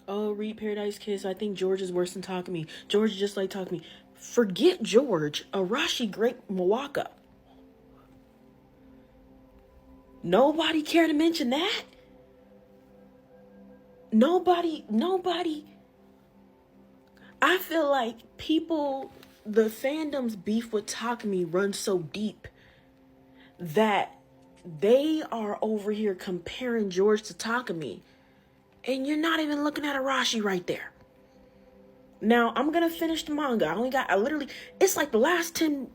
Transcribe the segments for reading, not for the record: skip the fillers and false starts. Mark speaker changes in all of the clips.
Speaker 1: Oh, read Paradise Kiss. I think George is worse than Takumi. George is just like Takumi. Forget George. Arashi Great Mawaka. Nobody care to mention that? Nobody. I feel like the fandom's beef with Takumi runs so deep that they are over here comparing George to Takumi. And you're not even looking at Arashi right there. Now, I'm going to finish the manga. It's like the last 10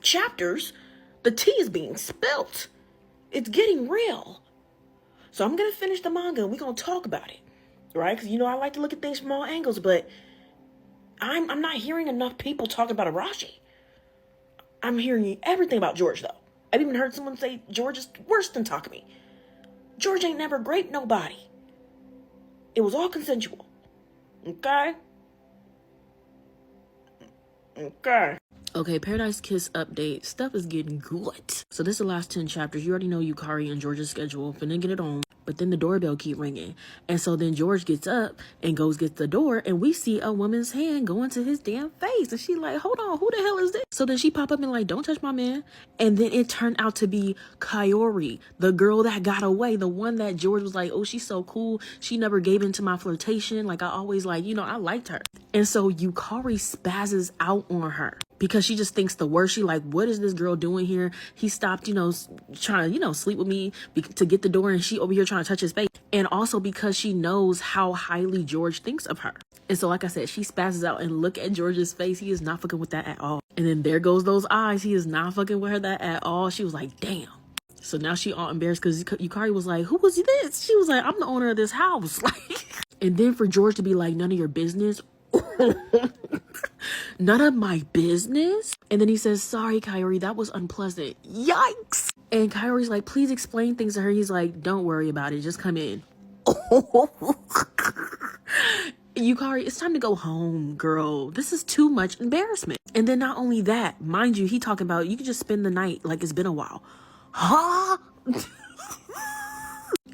Speaker 1: chapters, the tea is being spilt. It's getting real. So I'm going to finish the manga and we're going to talk about it. Right? Because, I like to look at things from all angles, but I'm not hearing enough people talking about Arashi. I'm hearing everything about George, though. I've even heard someone say George is worse than Takumi. George ain't never raped nobody. It was all consensual. Okay? Okay, Paradise Kiss update. Stuff is getting good. So this is the last 10 chapters. You already know Yukari and George's schedule. Finna get it on. But then the doorbell keep ringing. And so then George gets up and gets the door. And we see a woman's hand going to his damn face. And she like, hold on, who the hell is this? So then she pop up and like, don't touch my man. And then it turned out to be Kaori, the girl that got away. The one that George was like, oh, she's so cool. She never gave in to my flirtation. Like I always I liked her. And so Yukari spazzes out on her. Because she just thinks the worst. She like, what is this girl doing here? He stopped, trying to, sleep with me to get the door. And she over here trying to touch his face. And also because she knows how highly George thinks of her. And so, like I said, she spazzes out and look at George's face. He is not fucking with that at all. And then there goes those eyes. He is not fucking with her that at all. She was like, damn. So now she all embarrassed because Yukari was like, who was this? She was like, I'm the owner of this house. And then for George to be like, none of your business. None of my business. And then he says, sorry, Kaori, that was unpleasant. Yikes. And Kaori's like, please explain things to her. He's like, don't worry about it. Just come in. Yukari, it's time to go home, girl. This is too much embarrassment. And then not only that, mind you, he talking about you can just spend the night like it's been a while. Huh?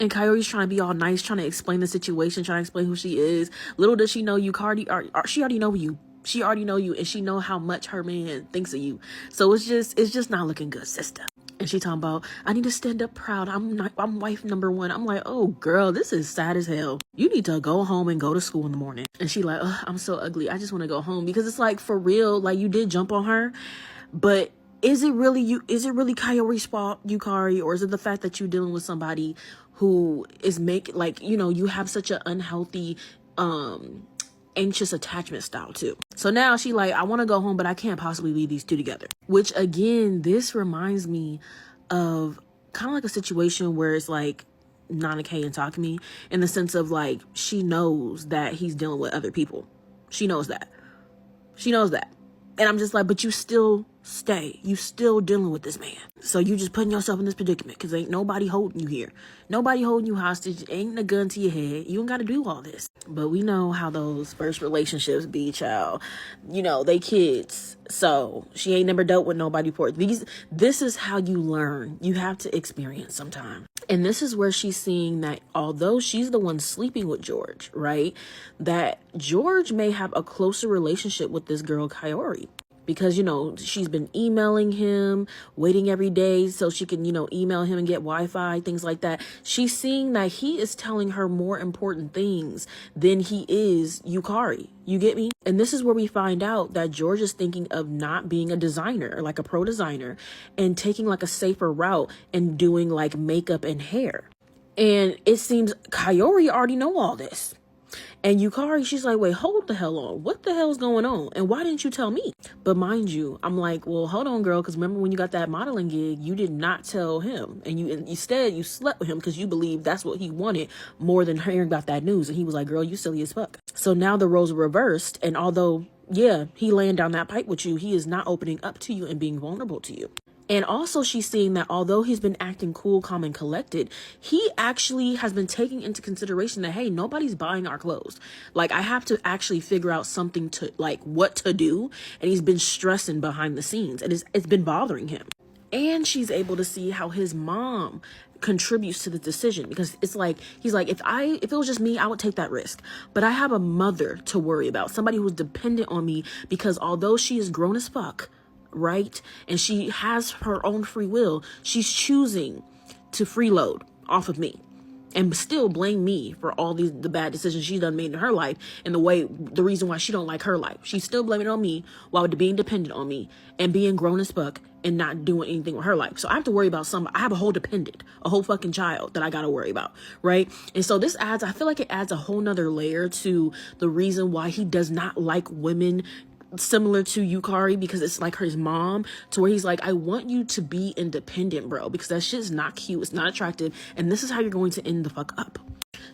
Speaker 1: And Kaori's trying to be all nice, trying to explain the situation, trying to explain who she is. Little does she know Yukari, she already know you. She already know you, and she know how much her man thinks of you. So it's just not looking good, sister. And she talking about, I need to stand up proud. I'm wife number one. I'm like, oh girl, this is sad as hell. You need to go home and go to school in the morning. And she like, oh, I'm so ugly. I just want to go home. Because it's like, for real, like you did jump on her, but is it really you? Is it really Kaori's fault, Yukari, or is it the fact that you're dealing with somebody who is you have such an unhealthy, anxious attachment style too? So now she like, I want to go home, but I can't possibly leave these two together. Which again, this reminds me of kind of like a situation where it's like Nana K and Takumi, in the sense of like, she knows that he's dealing with other people. She knows that. And I'm just like, but you still stay. You still dealing with this man. So you just putting yourself in this predicament because ain't nobody holding you here. Nobody holding you hostage. Ain't a gun to your head. You don't got to do all this. But we know how those first relationships be, child. They kids. So she ain't never dealt with nobody before. This is how you learn. You have to experience sometime. And this is where she's seeing that although she's the one sleeping with George, right? That George may have a closer relationship with this girl, Kaori. Because, she's been emailing him, waiting every day so she can, email him and get Wi-Fi, things like that. She's seeing that he is telling her more important things than he is Yukari. You get me? And this is where we find out that George is thinking of not being a designer, like a pro designer, and taking like a safer route and doing like makeup and hair. And it seems Kaori already know all this. And Yukari, she's like, wait, hold the hell on. What the hell's going on? And why didn't you tell me? But mind you, I'm like, well, hold on, girl. Because remember when you got that modeling gig, you did not tell him. And instead you slept with him because you believed that's what he wanted more than hearing about that news. And he was like, girl, you silly as fuck. So now the roles are reversed. And although, yeah, he laying down that pipe with you, he is not opening up to you and being vulnerable to you. And also she's seeing that although he's been acting cool, calm, and collected, he actually has been taking into consideration that, hey, nobody's buying our clothes. Like, I have to actually figure out something to, like, what to do. And he's been stressing behind the scenes. And it's been bothering him. And she's able to see how his mom contributes to the decision, because it's like, he's like, if it was just me, I would take that risk, but I have a mother to worry about, somebody who's dependent on me, because although she is grown as fuck, right, and she has her own free will, she's choosing to freeload off of me and still blame me for all the bad decisions she's done made in her life, and the reason why she don't like her life. She's still blaming it on me while being dependent on me and being grown as fuck and not doing anything with her life. So I have to worry about I have a whole dependent, a whole fucking child that I got to worry about, right? And so I feel like it adds a whole nother layer to the reason why he does not like women similar to Yukari, because it's like his mom, to where he's like, I want you to be independent, bro, because that shit is not cute, it's not attractive, and this is how you're going to end the fuck up.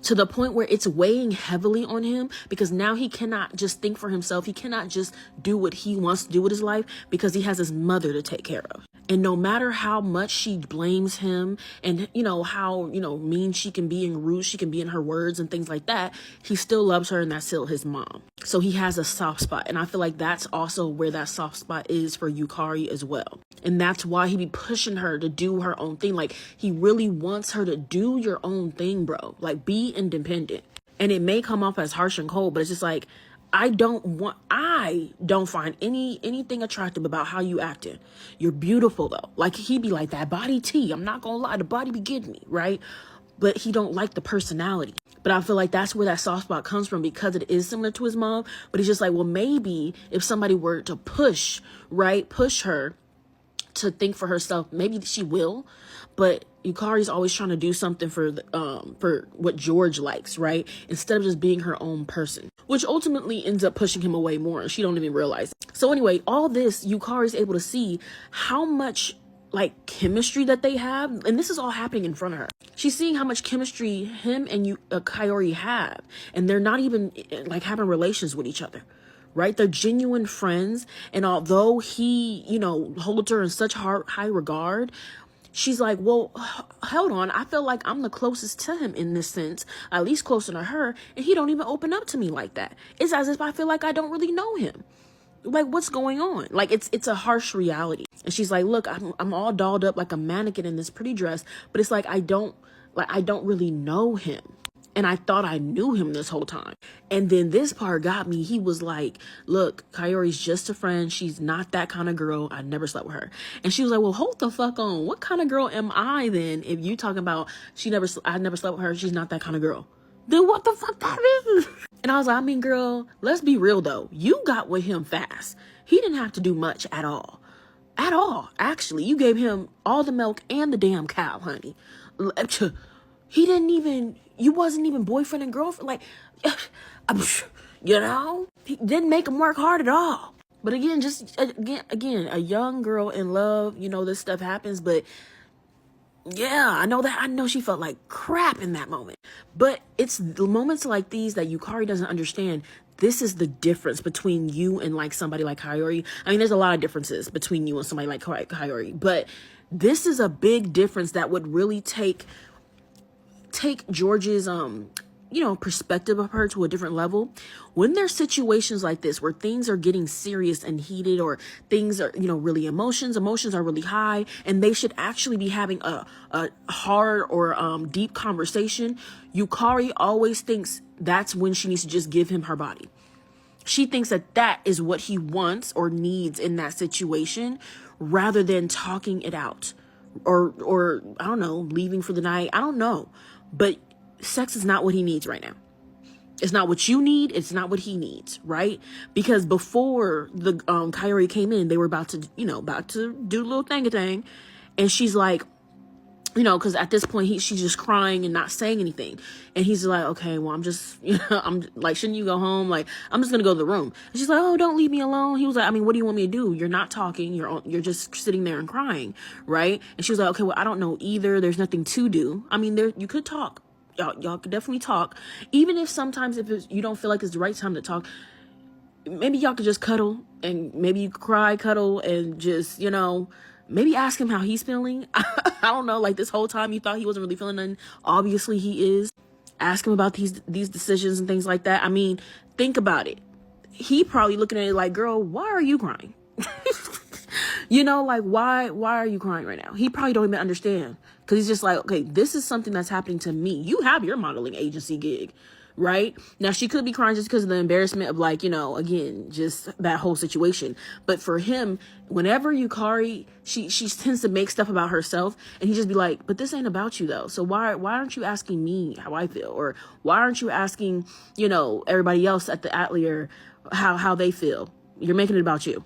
Speaker 1: To the point where it's weighing heavily on him, because now he cannot just think for himself. He cannot just do what he wants to do with his life, because he has his mother to take care of. And no matter how much she blames him, and how mean she can be and rude she can be in her words and things like that, he still loves her, and that's still his mom. So he has a soft spot, and I feel like that's also where that soft spot is for Yukari as well. And that's why he be pushing her to do her own thing. Like, he really wants her to do your own thing, bro. Like, be independent. And it may come off as harsh and cold, but it's just like, I don't find anything attractive about how you acting. You're beautiful though. Like, he be like, that body T, I'm not gonna lie, the body be getting me, right? But he don't like the personality. But I feel like that's where that soft spot comes from, because it is similar to his mom. But he's just like, well, maybe if somebody were to push her to think for herself, maybe she will. But Yukari's always trying to do something for what George likes, right? Instead of just being her own person, which ultimately ends up pushing him away more, and she don't even realize it. So anyway, all this, Yukari's able to see how much like chemistry that they have, and this is all happening in front of her. She's seeing how much chemistry him and Kaori have, and they're not even like having relations with each other. Right? They're genuine friends. And although he, holds her in such high regard, she's like, well, hold on. I feel like I'm the closest to him in this sense, at least closer to her. And he don't even open up to me like that. It's as if I feel like I don't really know him. Like, what's going on? Like, it's a harsh reality. And she's like, look, I'm all dolled up like a mannequin in this pretty dress, but it's like, I don't really know him. And I thought I knew him this whole time. And then this part got me. He was like, look, Kaori's just a friend. She's not that kind of girl. I never slept with her. And she was like, well, hold the fuck on. What kind of girl am I then? If you talking about I never slept with her, she's not that kind of girl. Then what the fuck that is? And I was like, I mean, girl, let's be real though. You got with him fast. He didn't have to do much at all. At all. Actually, you gave him all the milk and the damn cow, honey. You wasn't even boyfriend and girlfriend. Like, he didn't make him work hard at all. But again, a young girl in love, this stuff happens. But yeah, I know she felt like crap in that moment. But it's the moments like these that Yukari doesn't understand. This is the difference between you and like somebody like Kaori. I mean, there's a lot of differences between you and somebody like Kaori, but this is a big difference that would really take George's perspective of her to a different level. When there's situations like this where things are getting serious and heated, or things are really emotions are really high, and they should actually be having a hard or deep conversation, Yukari always thinks that's when she needs to just give him her body. She thinks that is what he wants or needs in that situation, rather than talking it out or I don't know, leaving for the night. I don't know. But sex is not what he needs right now. It's not what you need. It's not what he needs, right? Because before the Kaori came in, they were about to do a little thing, and she's like, because at this point she's just crying and not saying anything, and he's like, okay, well, I'm just, I'm like, shouldn't you go home? Like, I'm just gonna go to the room. And she's like, oh, don't leave me alone. He was like, I mean, what do you want me to do? You're not talking. You're just sitting there and crying, right? And she was like, okay, well, I don't know either. There's nothing to do. I mean, you could talk. Y'all could definitely talk, even if sometimes you don't feel like it's the right time to talk. Maybe y'all could just cuddle, and maybe you cry, cuddle, and just maybe ask him how he's feeling. I don't know. Like, this whole time you thought he wasn't really feeling nothing. Obviously he is. Ask him about these decisions and things like that. I mean, think about it. He probably looking at it like, girl, why are you crying? You know, like, why are you crying right now? He probably don't even understand, because he's just like, okay, this is something that's happening to me. You have your modeling agency gig, right? Now, she could be crying just because of the embarrassment of, like, you know, again, just that whole situation. But for him, whenever Yukari, she tends to make stuff about herself, and he just be like, but this ain't about you though. So why aren't you asking me how I feel? Or why aren't you asking, you know, everybody else at the Atelier how they feel? You're making it about you.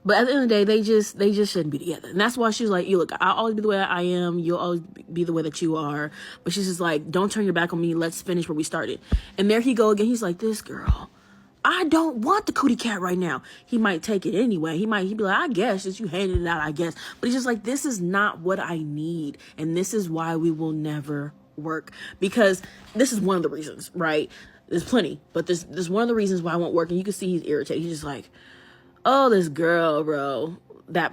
Speaker 1: But at the end of the day, they just shouldn't be together. And that's why she's like, you look, I'll always be the way I am. You'll always be the way that you are. But she's just like, don't turn your back on me. Let's finish where we started. And there he go again. He's like, this girl, I don't want the cootie cat right now. He might take it anyway. He'd be like, I guess, since you handed it out, I guess. But he's just like, this is not what I need. And this is why we will never work. Because this is one of the reasons, right? There's plenty. But this is one of the reasons why I won't work. And you can see he's irritated. He's just like, oh, this girl, bro.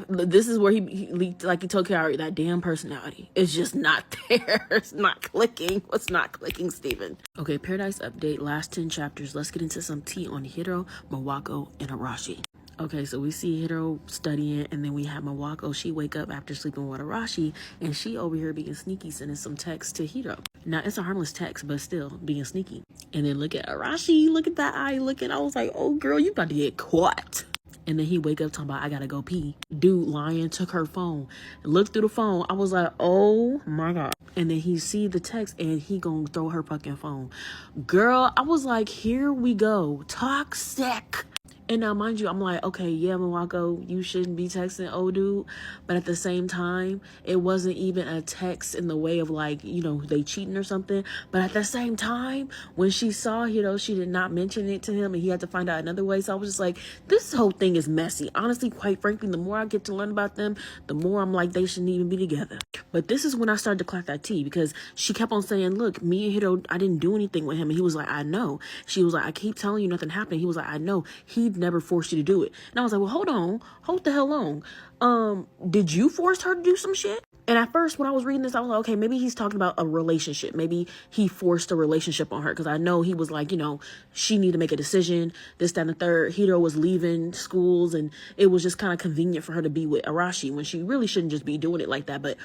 Speaker 1: This is where he leaked, like he told Kaori, that damn personality. It's just not there. It's not clicking. What's not clicking, Steven? Okay, Paradise update, last 10 chapters. Let's get into some tea on Hiro, Mawako, and Arashi. Okay, so we see Hiro studying, and then we have Mawako. She wake up after sleeping with Arashi, and she over here being sneaky, sending some text to Hiro. Now, it's a harmless text, but still being sneaky. And then look at Arashi. Look at that eye looking. I was like, oh, girl, you about to get caught. And then he wake up talking about, I gotta go pee. Dude lying, took her phone, looked through the phone. I was like, oh my God. And then he see the text and he gonna throw her fucking phone. Girl, I was like, here we go. Toxic. And now, mind you, I'm like, okay, yeah, Mawako, you shouldn't be texting old dude. But at the same time, it wasn't even a text in the way of like, you know, they cheating or something. But at the same time, when she saw, you know, she did not mention it to him and he had to find out another way. So I was just like, this whole thing is messy. Honestly, quite frankly, the more I get to learn about them, the more I'm like, they shouldn't even be together. But this is when I started to clock that tea, because she kept on saying, look, me and Hiro, I didn't do anything with him. And he was like, I know. She was like, I keep telling you nothing happened. He was like, I know. He never forced you to do it. And I was like, well, hold the hell on. Did you force her to do some shit? And at first, when I was reading this, I was like, okay, maybe he's talking about a relationship. Maybe he forced a relationship on her, because I know he was like, you know, she needed to make a decision, this, that, and the third. Hiro was leaving schools, and it was just kind of convenient for her to be with Arashi when she really shouldn't just be doing it like that. But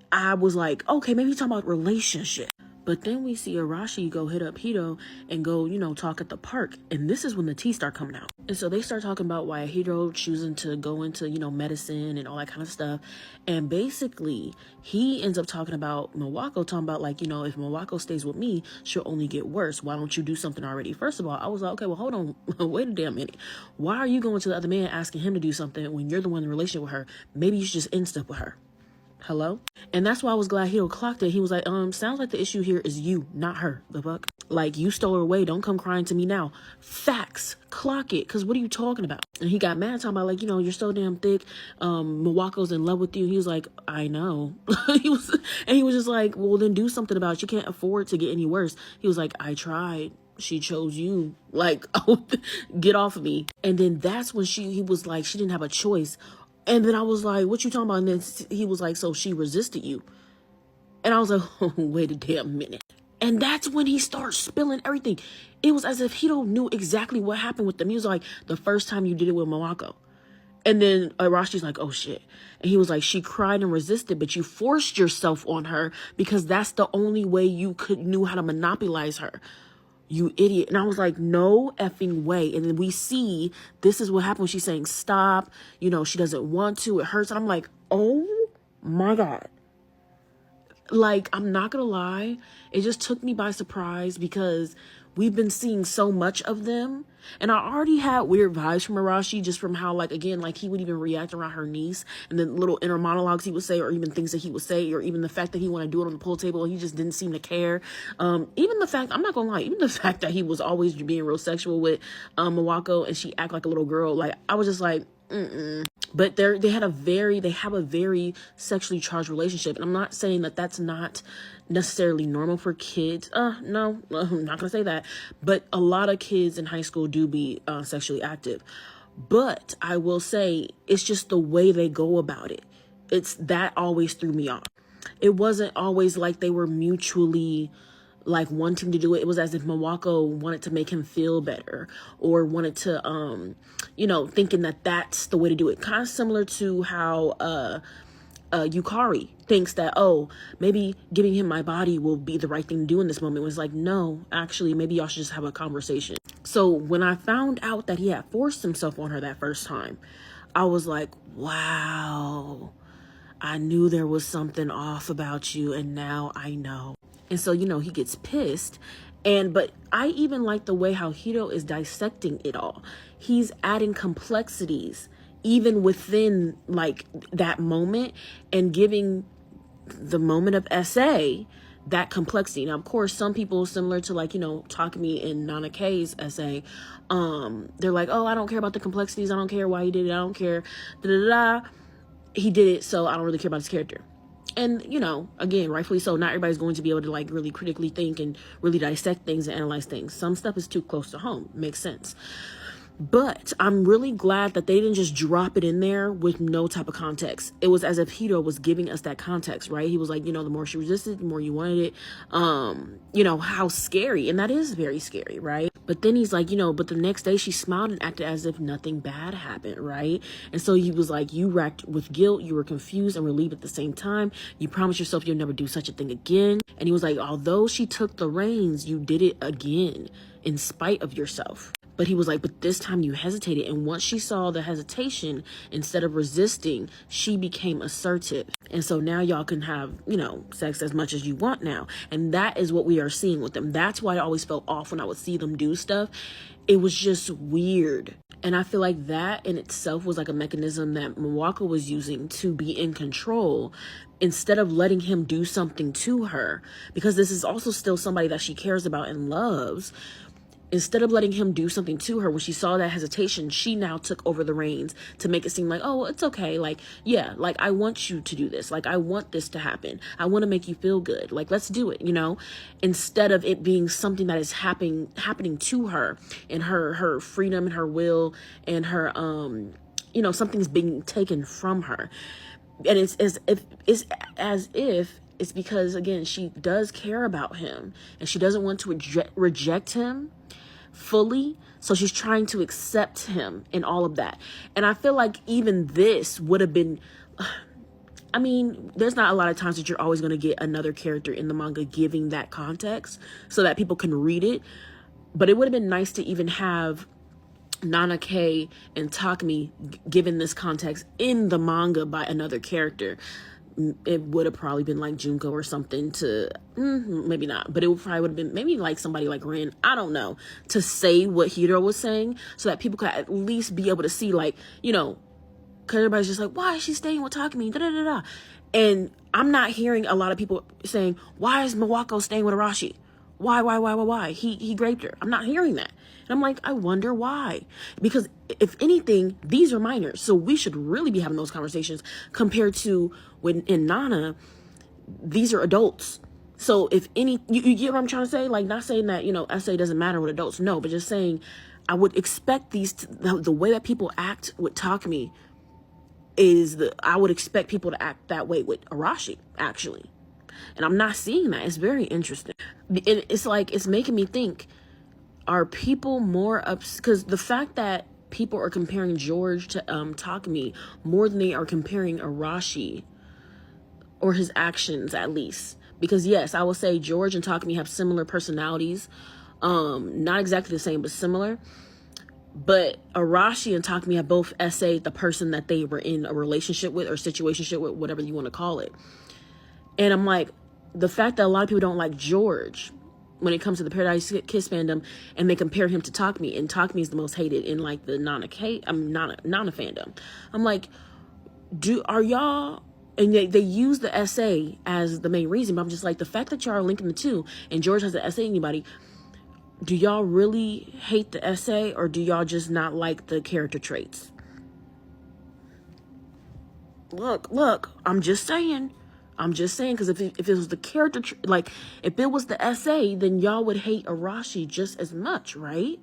Speaker 1: I was like, okay, maybe he's talking about relationship. But then we see Arashi go hit up Hiro and go, you know, talk at the park. And this is when the tea start coming out. And so they start talking about why Hiro choosing to go into, you know, medicine and all that kind of stuff. And basically, he ends up talking about Mawako, talking about like, you know, if Mawako stays with me, she'll only get worse. Why don't you do something already? First of all, I was like, okay, well, hold on. Wait a damn minute. Why are you going to the other man asking him to do something when you're the one in a relationship with her? Maybe you should just end stuff with her. Hello? And that's why I was glad Hiro clocked it. He was like, sounds like the issue here is you, not her. The fuck? Like, you stole her away. Don't come crying to me now. Facts. Clock it. Because what are you talking about? And he got mad talking about, like, you know, you're so damn thick. Mawako's in love with you. He was like, I know. he was just like, well, then do something about it. You can't afford to get any worse. He was like, I tried. She chose you. Like, get off of me. And then that's when he was like, she didn't have a choice. And then I was like, what you talking about? And then he was like, so she resisted you. And I was like, oh, wait a damn minute. And that's when he starts spilling everything. It was as if he don't knew exactly what happened with them. He was like, the first time you did it with Mawako. And then Arashi's like, oh shit. And he was like, she cried and resisted, but you forced yourself on her because that's the only way you knew how to monopolize her. You idiot. And I was like, no effing way. And then we see, this is what happened when she's saying, stop. You know, she doesn't want to. It hurts. And I'm like, oh my God. Like, I'm not going to lie. It just took me by surprise because we've been seeing so much of them. And I already had weird vibes from Arashi just from how, like, again, like he would even react around her niece and then little inner monologues he would say, or even things that he would say, or even the fact that he wanted to do it on the pool table and he just didn't seem to care. Even the fact, I'm not gonna lie, even the fact that he was always being real sexual with Mawako and she act like a little girl, like I was just like, But they have a very sexually charged relationship. And I'm not saying that that's not necessarily normal for kids. No, I'm not gonna say that. But a lot of kids in high school do be sexually active. But I will say it's just the way they go about it. It's that always threw me off. It wasn't always like they were mutually like wanting to do it. It was as if Mawako wanted to make him feel better, or wanted to, you know, thinking that that's the way to do it. Kind of similar to how, Yukari thinks that, oh, maybe giving him my body will be the right thing to do in this moment. It was like, no, actually, maybe y'all should just have a conversation. So when I found out that he had forced himself on her that first time, I was like, wow, I knew there was something off about you, and now I know. And so, you know, he gets pissed. But I even like the way how Hiro is dissecting it all. He's adding complexities even within like that moment, and giving the moment of SA that complexity. Now, of course, some people, similar to like, you know, Takumi and Nana K's essay, they're like, oh, I don't care about the complexities. I don't care why he did it. I don't care. He did it, so I don't really care about his character. And, you know, again, rightfully so, not everybody's going to be able to like really critically think and really dissect things and analyze things. Some stuff is too close to home. Makes sense. But I'm really glad that they didn't just drop it in there with no type of context. It was as if Hiro was giving us that context, right? He was like, you know, the more she resisted, the more you wanted it. You know, how scary. And that is very scary, right? But then he's like, you know, but the next day she smiled and acted as if nothing bad happened, right? And so he was like, you racked with guilt. You were confused and relieved at the same time. You promised yourself you'll never do such a thing again. And he was like, although she took the reins, you did it again in spite of yourself. But he was like, but this time you hesitated. And once she saw the hesitation, instead of resisting, she became assertive. And so now y'all can have, you know, sex as much as you want now. And that is what we are seeing with them. That's why I always felt off when I would see them do stuff. It was just weird. And I feel like that in itself was like a mechanism that Mawako was using to be in control, instead of letting him do something to her. Because this is also still somebody that she cares about and loves. Instead of letting him do something to her, when she saw that hesitation, she now took over the reins to make it seem like, oh, it's okay. Like, yeah, like, I want you to do this. Like, I want this to happen. I want to make you feel good. Like, let's do it, you know, instead of it being something that is happening to her, and her freedom and her will and her, you know, something's being taken from her. And it's as if it's because, again, she does care about him and she doesn't want to reject him fully. So she's trying to accept him in all of that. And I feel like even this would have been, I mean, there's not a lot of times that you're always going to get another character in the manga giving that context so that people can read it. But it would have been nice to even have Nana K and Takumi given this context in the manga by another character. It would have probably been like Junko or something to, maybe not, but it would probably would have been maybe like somebody like Rin, I don't know, to say what Hiro was saying so that people could at least be able to see, like, you know, because everybody's just like, why is she staying with Takumi? Da, da, da, da. And I'm not hearing a lot of people saying, why is Mawako staying with Arashi? Why? He raped her. I'm not hearing that. And I'm like, I wonder why. Because if anything, these are minors. So we should really be having those conversations compared to when in Nana, these are adults. So if any, you get what I'm trying to say? Like, not saying that, you know, SA doesn't matter with adults. No, but just saying I would expect the way that people act with Takumi I would expect people to act that way with Arashi, actually. And I'm not seeing that. It's very interesting. It's like, it's making me think, are people more because the fact that people are comparing George to Takumi more than they are comparing Arashi, or his actions at least. Because yes, I will say George and Takumi have similar personalities. Not exactly the same, but similar. But Arashi and Takumi have both essayed the person that they were in a relationship with or situationship with, whatever you want to call it. And I'm like, the fact that a lot of people don't like George when it comes to the Paradise Kiss fandom, and they compare him to Takumi, and Takumi is the most hated in like the Nana fandom. I'm like, are y'all, and they use the essay as the main reason, but I'm just like, the fact that y'all are linking the two, and George has the essay anybody, do y'all really hate the essay, or do y'all just not like the character traits? Look, I'm just saying, because if it was the character, like, if it was the essay, then y'all would hate Arashi just as much, right?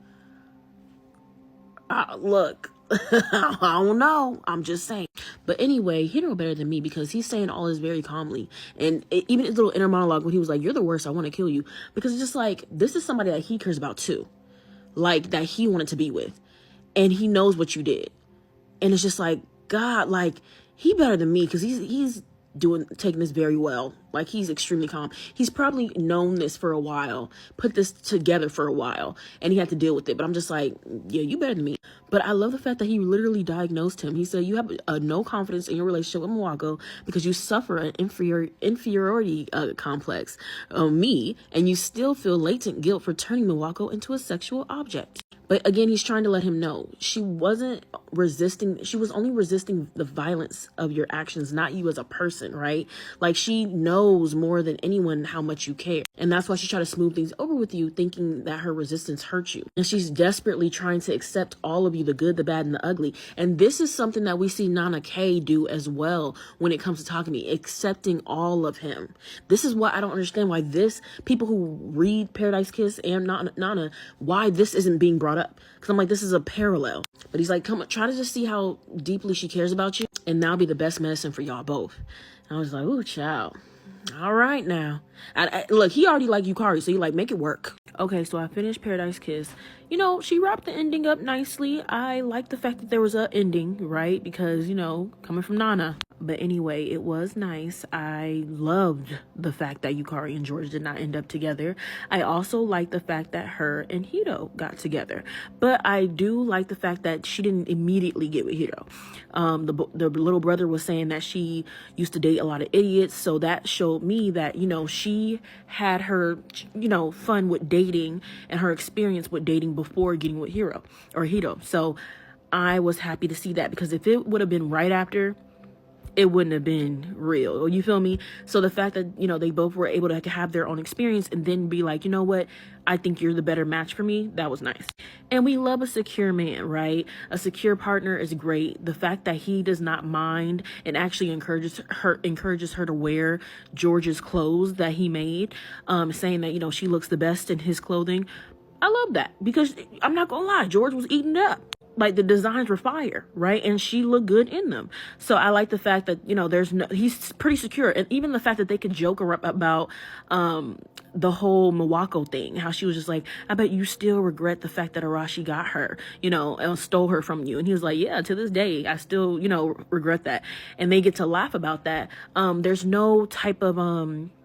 Speaker 1: Look, I don't know. I'm just saying. But anyway, he know better than me because he's saying all this very calmly. And even his little inner monologue when he was like, you're the worst, I want to kill you. Because it's just like, this is somebody that he cares about too. Like, that he wanted to be with. And he knows what you did. And it's just like, God, like, he better than me because he's taking this very well. Like, he's extremely calm. He's probably known this for a while, put this together for a while, and he had to deal with it. But I'm just like, yeah, you better than me. But I love the fact that he literally diagnosed him. He said, you have no confidence in your relationship with Mwako because you suffer an inferiority complex, me, and you still feel latent guilt for turning Mwako into a sexual object. But again, he's trying to let him know she wasn't resisting. She was only resisting the violence of your actions, not you as a person, right? Like, she knows more than anyone how much you care. And that's why she tried to smooth things over with you, thinking that her resistance hurt you. And she's desperately trying to accept all of you, the good, the bad, and the ugly. And this is something that we see Nana K do as well when it comes to talking to me, accepting all of him. This is what I don't understand, why people who read Paradise Kiss and Nana, why this isn't being brought up. Because I'm like, this is a parallel. But he's like, come on, try to just see how deeply she cares about you, and that'll be the best medicine for y'all both. And I was like, ooh, child. All right now. Look, he already like Yukari, so you like, make it work. Okay, so I finished Paradise Kiss. You know, she wrapped the ending up nicely. I like the fact that there was an ending, right? Because, you know, coming from Nana. But anyway, it was nice. I loved the fact that Yukari and George did not end up together. I also like the fact that her and Hito got together. But I do like the fact that she didn't immediately get with Hito. The little brother was saying that she used to date a lot of idiots. So that showed me that, you know, she had her, you know, fun with dating and her experience with dating before getting with Hito. So I was happy to see that, because if it would have been right after, it wouldn't have been real. You feel me? So the fact that, you know, they both were able to have their own experience and then be like, you know what? I think you're the better match for me. That was nice. And we love a secure man, right? A secure partner is great. The fact that he does not mind and actually encourages her to wear George's clothes that he made, saying that, you know, she looks the best in his clothing. I love that, because I'm not gonna lie, George was eating it up. Like, the designs were fire, right? And she looked good in them. So I like the fact that, you know, he's pretty secure. And even the fact that they could joke about the whole Mwako thing, how she was just like, I bet you still regret the fact that Arashi got her, you know, and stole her from you. And he was like, yeah, to this day, I still, you know, regret that. And they get to laugh about that. There's no type of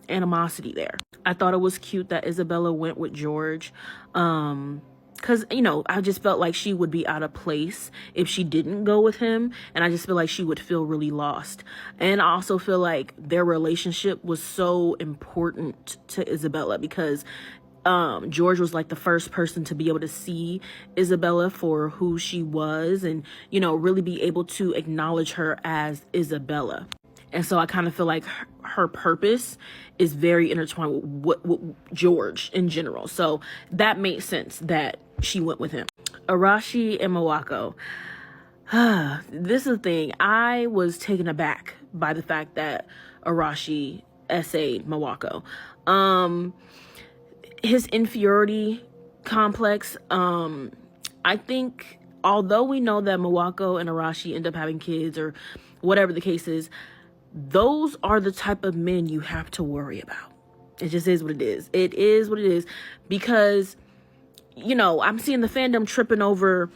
Speaker 1: animosity there. I thought it was cute that Isabella went with George. Because, you know, I just felt like she would be out of place if she didn't go with him. And I just feel like she would feel really lost. And I also feel like their relationship was so important to Isabella, because George was like the first person to be able to see Isabella for who she was and, you know, really be able to acknowledge her as Isabella. And so I kind of feel like her purpose is very intertwined with George in general. So that made sense that she went with him. Arashi and Mwako. This is the thing. I was taken aback by the fact that Arashi essayed Mwako. His inferiority complex. I think, although we know that Mwako and Arashi end up having kids or whatever the case is, those are the type of men you have to worry about. It just is what it is. It is what it is, because, you know, I'm seeing the fandom tripping over,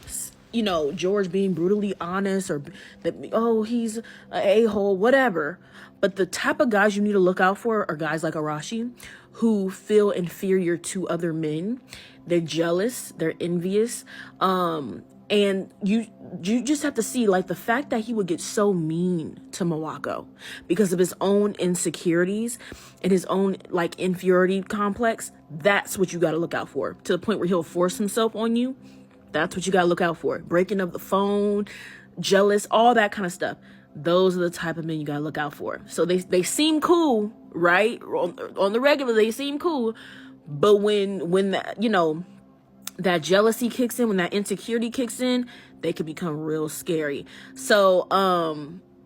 Speaker 1: you know, George being brutally honest, or that, oh, he's an a-hole, whatever. But the type of guys you need to look out for are guys like Arashi, who feel inferior to other men. They're jealous, they're envious, and you just have to see, like, the fact that he would get so mean to Mwako because of his own insecurities and his own, like, inferiority complex. That's what you got to look out for, to the point where he'll force himself on you. That's what you got to look out for. Breaking up the phone, jealous, all that kind of stuff. Those are the type of men you got to look out for. So they seem cool, right? On the regular, they seem cool. But when that, you know, that jealousy kicks in, when that insecurity kicks in, they can become real scary. So,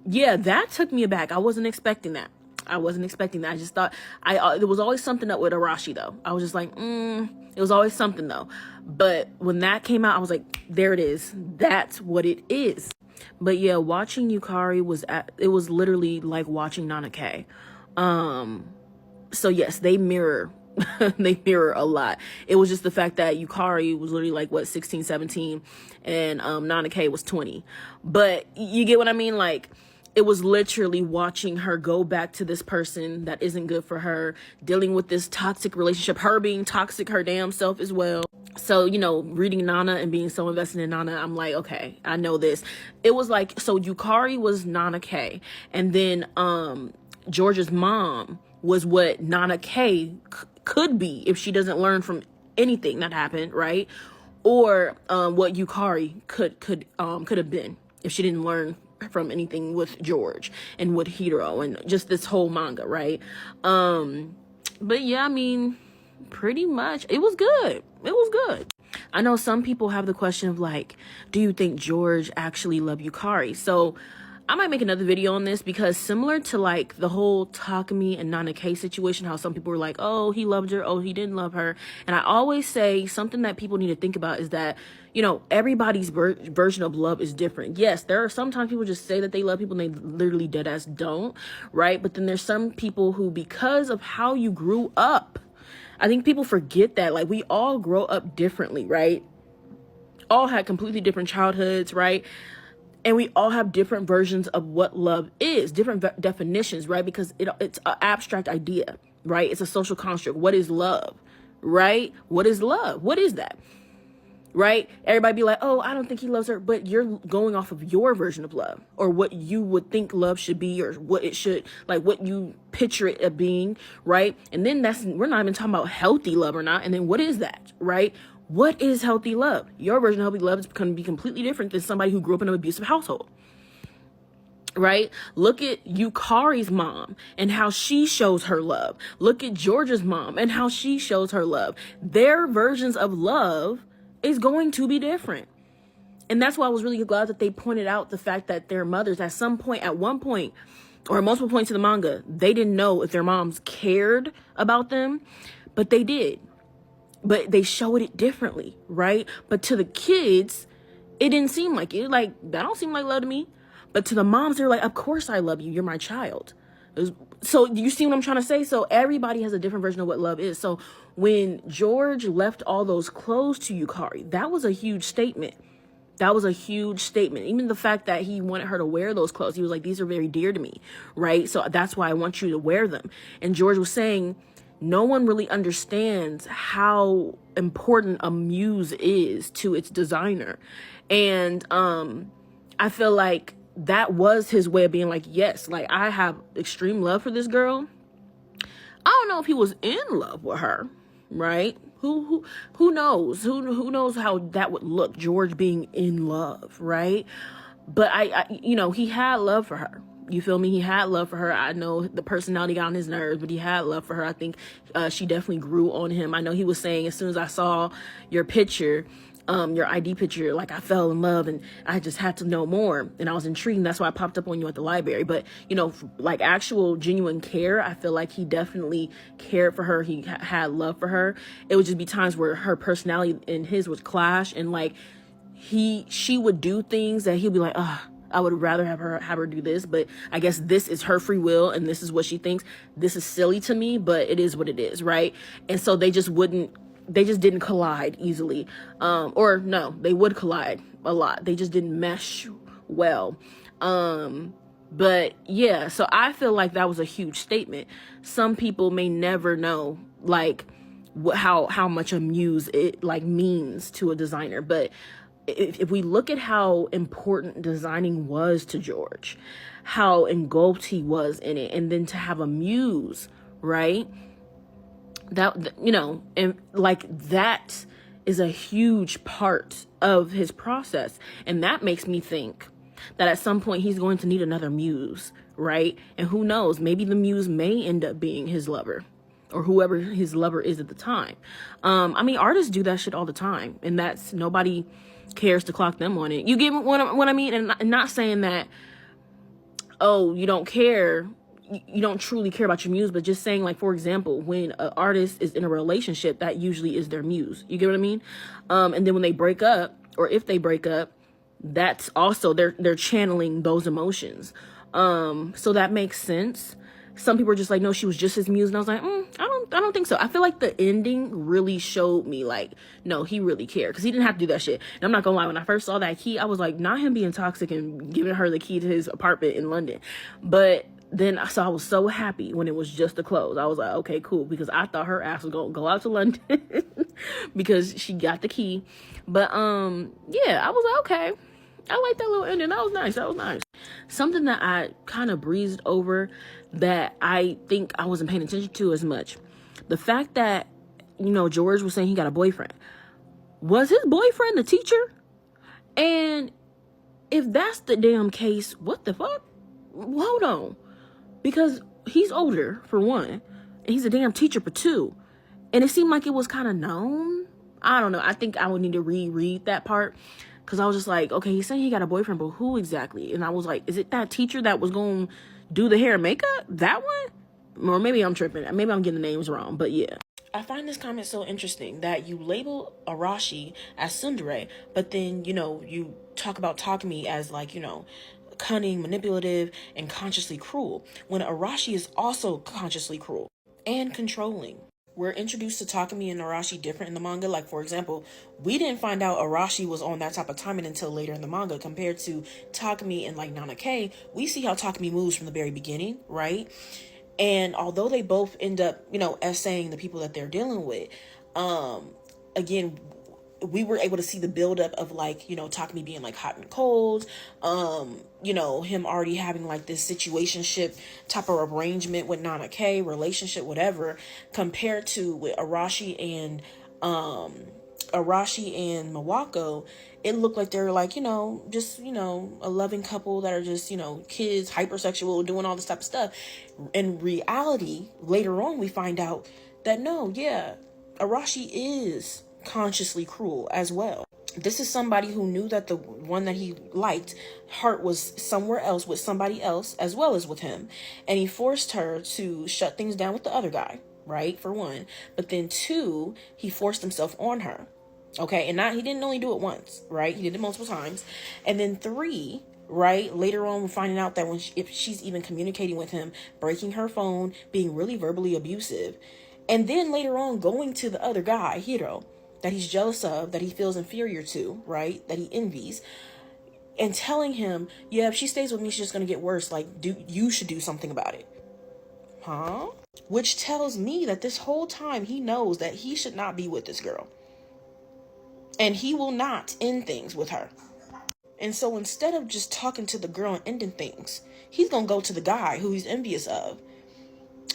Speaker 1: yeah, that took me aback. I wasn't expecting that. I wasn't expecting that. I just thought there was always something up with Arashi though. I was just like, it was always something though. But when that came out, I was like, there it is. That's what it is. But yeah, watching Yukari it was literally like watching Nana K. So yes, they mirror they mirror a lot. It was just the fact that Yukari was literally like 16, 17 and Nana K was 20. But you get what I mean? Like, it was literally watching her go back to this person that isn't good for her, dealing with this toxic relationship, her being toxic her damn self as well. So, reading Nana and being so invested in Nana, I'm like, okay, I know this. It was like, so Yukari was Nana K, and then George's mom was what Nana K could be if she doesn't learn from anything that happened, right? Or what Yukari could have been if she didn't learn from anything with George and with Hiro and just this whole manga, right? But yeah, I mean, pretty much it was good. It was good. I know some people have the question of like, do you think George actually loved Yukari? So I might make another video on this, because similar to like the whole Takumi and Nana K situation, how some people were like, oh, he loved her, oh, he didn't love her. And I always say something that people need to think about is that, everybody's version of love is different. Yes, there are sometimes people just say that they love people and they literally dead ass don't, right? But then there's some people who, because of how you grew up, I think people forget that, like, we all grow up differently, right? All had completely different childhoods, right? And we all have different versions of what love is, different definitions, right? Because it's an abstract idea, right? It's a social construct. What is love, right? What is love? What is that, right? Everybody be like, oh, I don't think he loves her. But you're going off of your version of love, or what you would think love should be, or what it should, like what you picture it as being, right? And then we're not even talking about healthy love or not. And then what is that, right? What is healthy love? Your version of healthy love is going to be completely different than somebody who grew up in an abusive household, right? Look at Yukari's mom and how she shows her love. Look at George's mom and how she shows her love. Their versions of love is going to be different. And that's why I was really glad that they pointed out the fact that their mothers, at one point, or multiple points in the manga, they didn't know if their moms cared about them, but they did. But they showed it differently, right? But to the kids, it didn't seem like it. Like, that don't seem like love to me. But to the moms, they're like, of course I love you. You're my child. So you see what I'm trying to say? So everybody has a different version of what love is. So when George left all those clothes to Yukari, that was a huge statement. That was a huge statement. Even the fact that he wanted her to wear those clothes, he was like, these are very dear to me, right? So that's why I want you to wear them. And George was saying, no one really understands how important a muse is to its designer. And I feel like that was his way of being like, yes, like, I have extreme love for this girl. I don't know if he was in love with her, right? Who knows? Who knows how that would look, George being in love, right? But I he had love for her. You feel me? He had love for her. I know the personality got on his nerves, but he had love for her. I think she definitely grew on him. I know he was saying, as soon as I saw your picture, your ID picture, like, I fell in love and I just had to know more. And I was intrigued. And that's why I popped up on you at the library. But, like actual genuine care, I feel like he definitely cared for her. He had love for her. It would just be times where her personality and his would clash. And like, she would do things that he'd be like, I would rather have her do this, but I guess this is her free will and this is what she thinks. This is silly to me, but it is what it is, right? And so they just didn't collide easily. Or no, they would collide a lot. They just didn't mesh well. But yeah, so I feel like that was a huge statement. Some people may never know, like, how much a muse it like means to a designer, but if we look at how important designing was to George, how engulfed he was in it, and then to have a muse, right? That, and like, that is a huge part of his process. And that makes me think that at some point he's going to need another muse, right? And who knows, maybe the muse may end up being his lover, or whoever his lover is at the time. I mean, artists do that shit all the time, and that's, nobody cares to clock them on it. You get what I mean? And not saying that, oh, you don't care, you don't truly care about your muse, but just saying, like, for example, when an artist is in a relationship, that usually is their muse. You get what I mean? And then when they break up, or if they break up, that's also they're channeling those emotions. So that makes sense. Some people are just like, no, she was just his muse, and I was like, I don't think so. I feel like the ending really showed me, like, no, he really cared, because he didn't have to do that shit. And I'm not gonna lie, when I first saw that key, I was like, not him being toxic and giving her the key to his apartment in London, but then I was so happy when it was just the clothes. I was like, okay, cool, because I thought her ass was gonna go out to London because she got the key. But yeah, I was like, okay, I like that little ending. That was nice. Something that I kind of breezed over that I think I wasn't paying attention to as much. The fact that, George was saying he got a boyfriend. Was his boyfriend the teacher? And if that's the damn case, what the fuck? Hold on. Because he's older, for one, and he's a damn teacher for two. And it seemed like it was kind of known. I don't know. I think I would need to reread that part. Because I was just like, okay, he's saying he got a boyfriend, but who exactly? And I was like, is it that teacher that was going to do the hair and makeup? That one? Or maybe I'm tripping. Maybe I'm getting the names wrong. But yeah. I find this comment so interesting that you label Arashi as tsundere, but then, you talk about Takumi as, like, cunning, manipulative, and consciously cruel, when Arashi is also consciously cruel and controlling. We're introduced to Takumi and Arashi different in the manga. Like, for example, we didn't find out Arashi was on that type of timing until later in the manga, compared to Takumi and, like, Nana K. We see how Takumi moves from the very beginning, right? And although they both end up, essaying the people that they're dealing with, again, we were able to see the buildup of, like, Takumi being, like, hot and cold, him already having, like, this situationship type of arrangement with Nana K, relationship, whatever, compared to with Arashi and Mawako. It looked like they're, like, just, a loving couple that are just, kids, hypersexual, doing all this type of stuff. In reality, later on, we find out that no, yeah, Arashi is consciously cruel as well. This is somebody who knew that the one that he liked, heart was somewhere else with somebody else as well as with him, and he forced her to shut things down with the other guy, right? For one, but then two, he forced himself on her. Okay, and he didn't only do it once, right? He did it multiple times. And then three, right, later on we're finding out that if she's even communicating with him, breaking her phone, being really verbally abusive, and then later on going to the other guy, Hiro, that he's jealous of, that he feels inferior to, right, that he envies, and telling him, yeah, if she stays with me, she's just going to get worse, like, you should do something about it. Huh? Which tells me that this whole time he knows that he should not be with this girl. And he will not end things with her. And so instead of just talking to the girl and ending things, he's going to go to the guy who he's envious of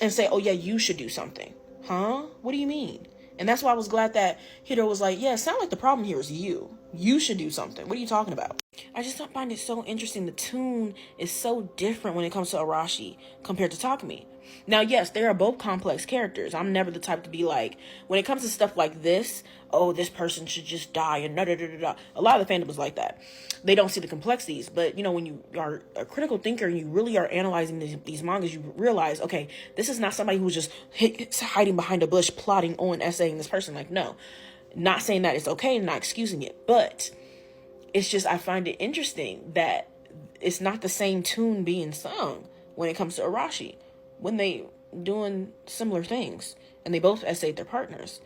Speaker 1: and say, oh yeah, you should do something. Huh? What do you mean? And that's why I was glad that Hiro was like, yeah, it sounds like the problem here is you. You should do something. What are you talking about? I just find it so interesting. The tune is so different when it comes to Arashi compared to Takumi. Now, yes, they are both complex characters. I'm never the type to be like, when it comes to stuff like this, oh, this person should just die and da-da-da-da-da. A lot of the fandom is like that. They don't see the complexities. But, when you are a critical thinker and you really are analyzing these mangas, you realize, okay, this is not somebody who's just hiding behind a bush, plotting on essaying this person. Like, no. Not saying that it's okay, not excusing it. But it's just, I find it interesting that it's not the same tune being sung when it comes to Arashi, when they doing similar things and they both essayed their partners,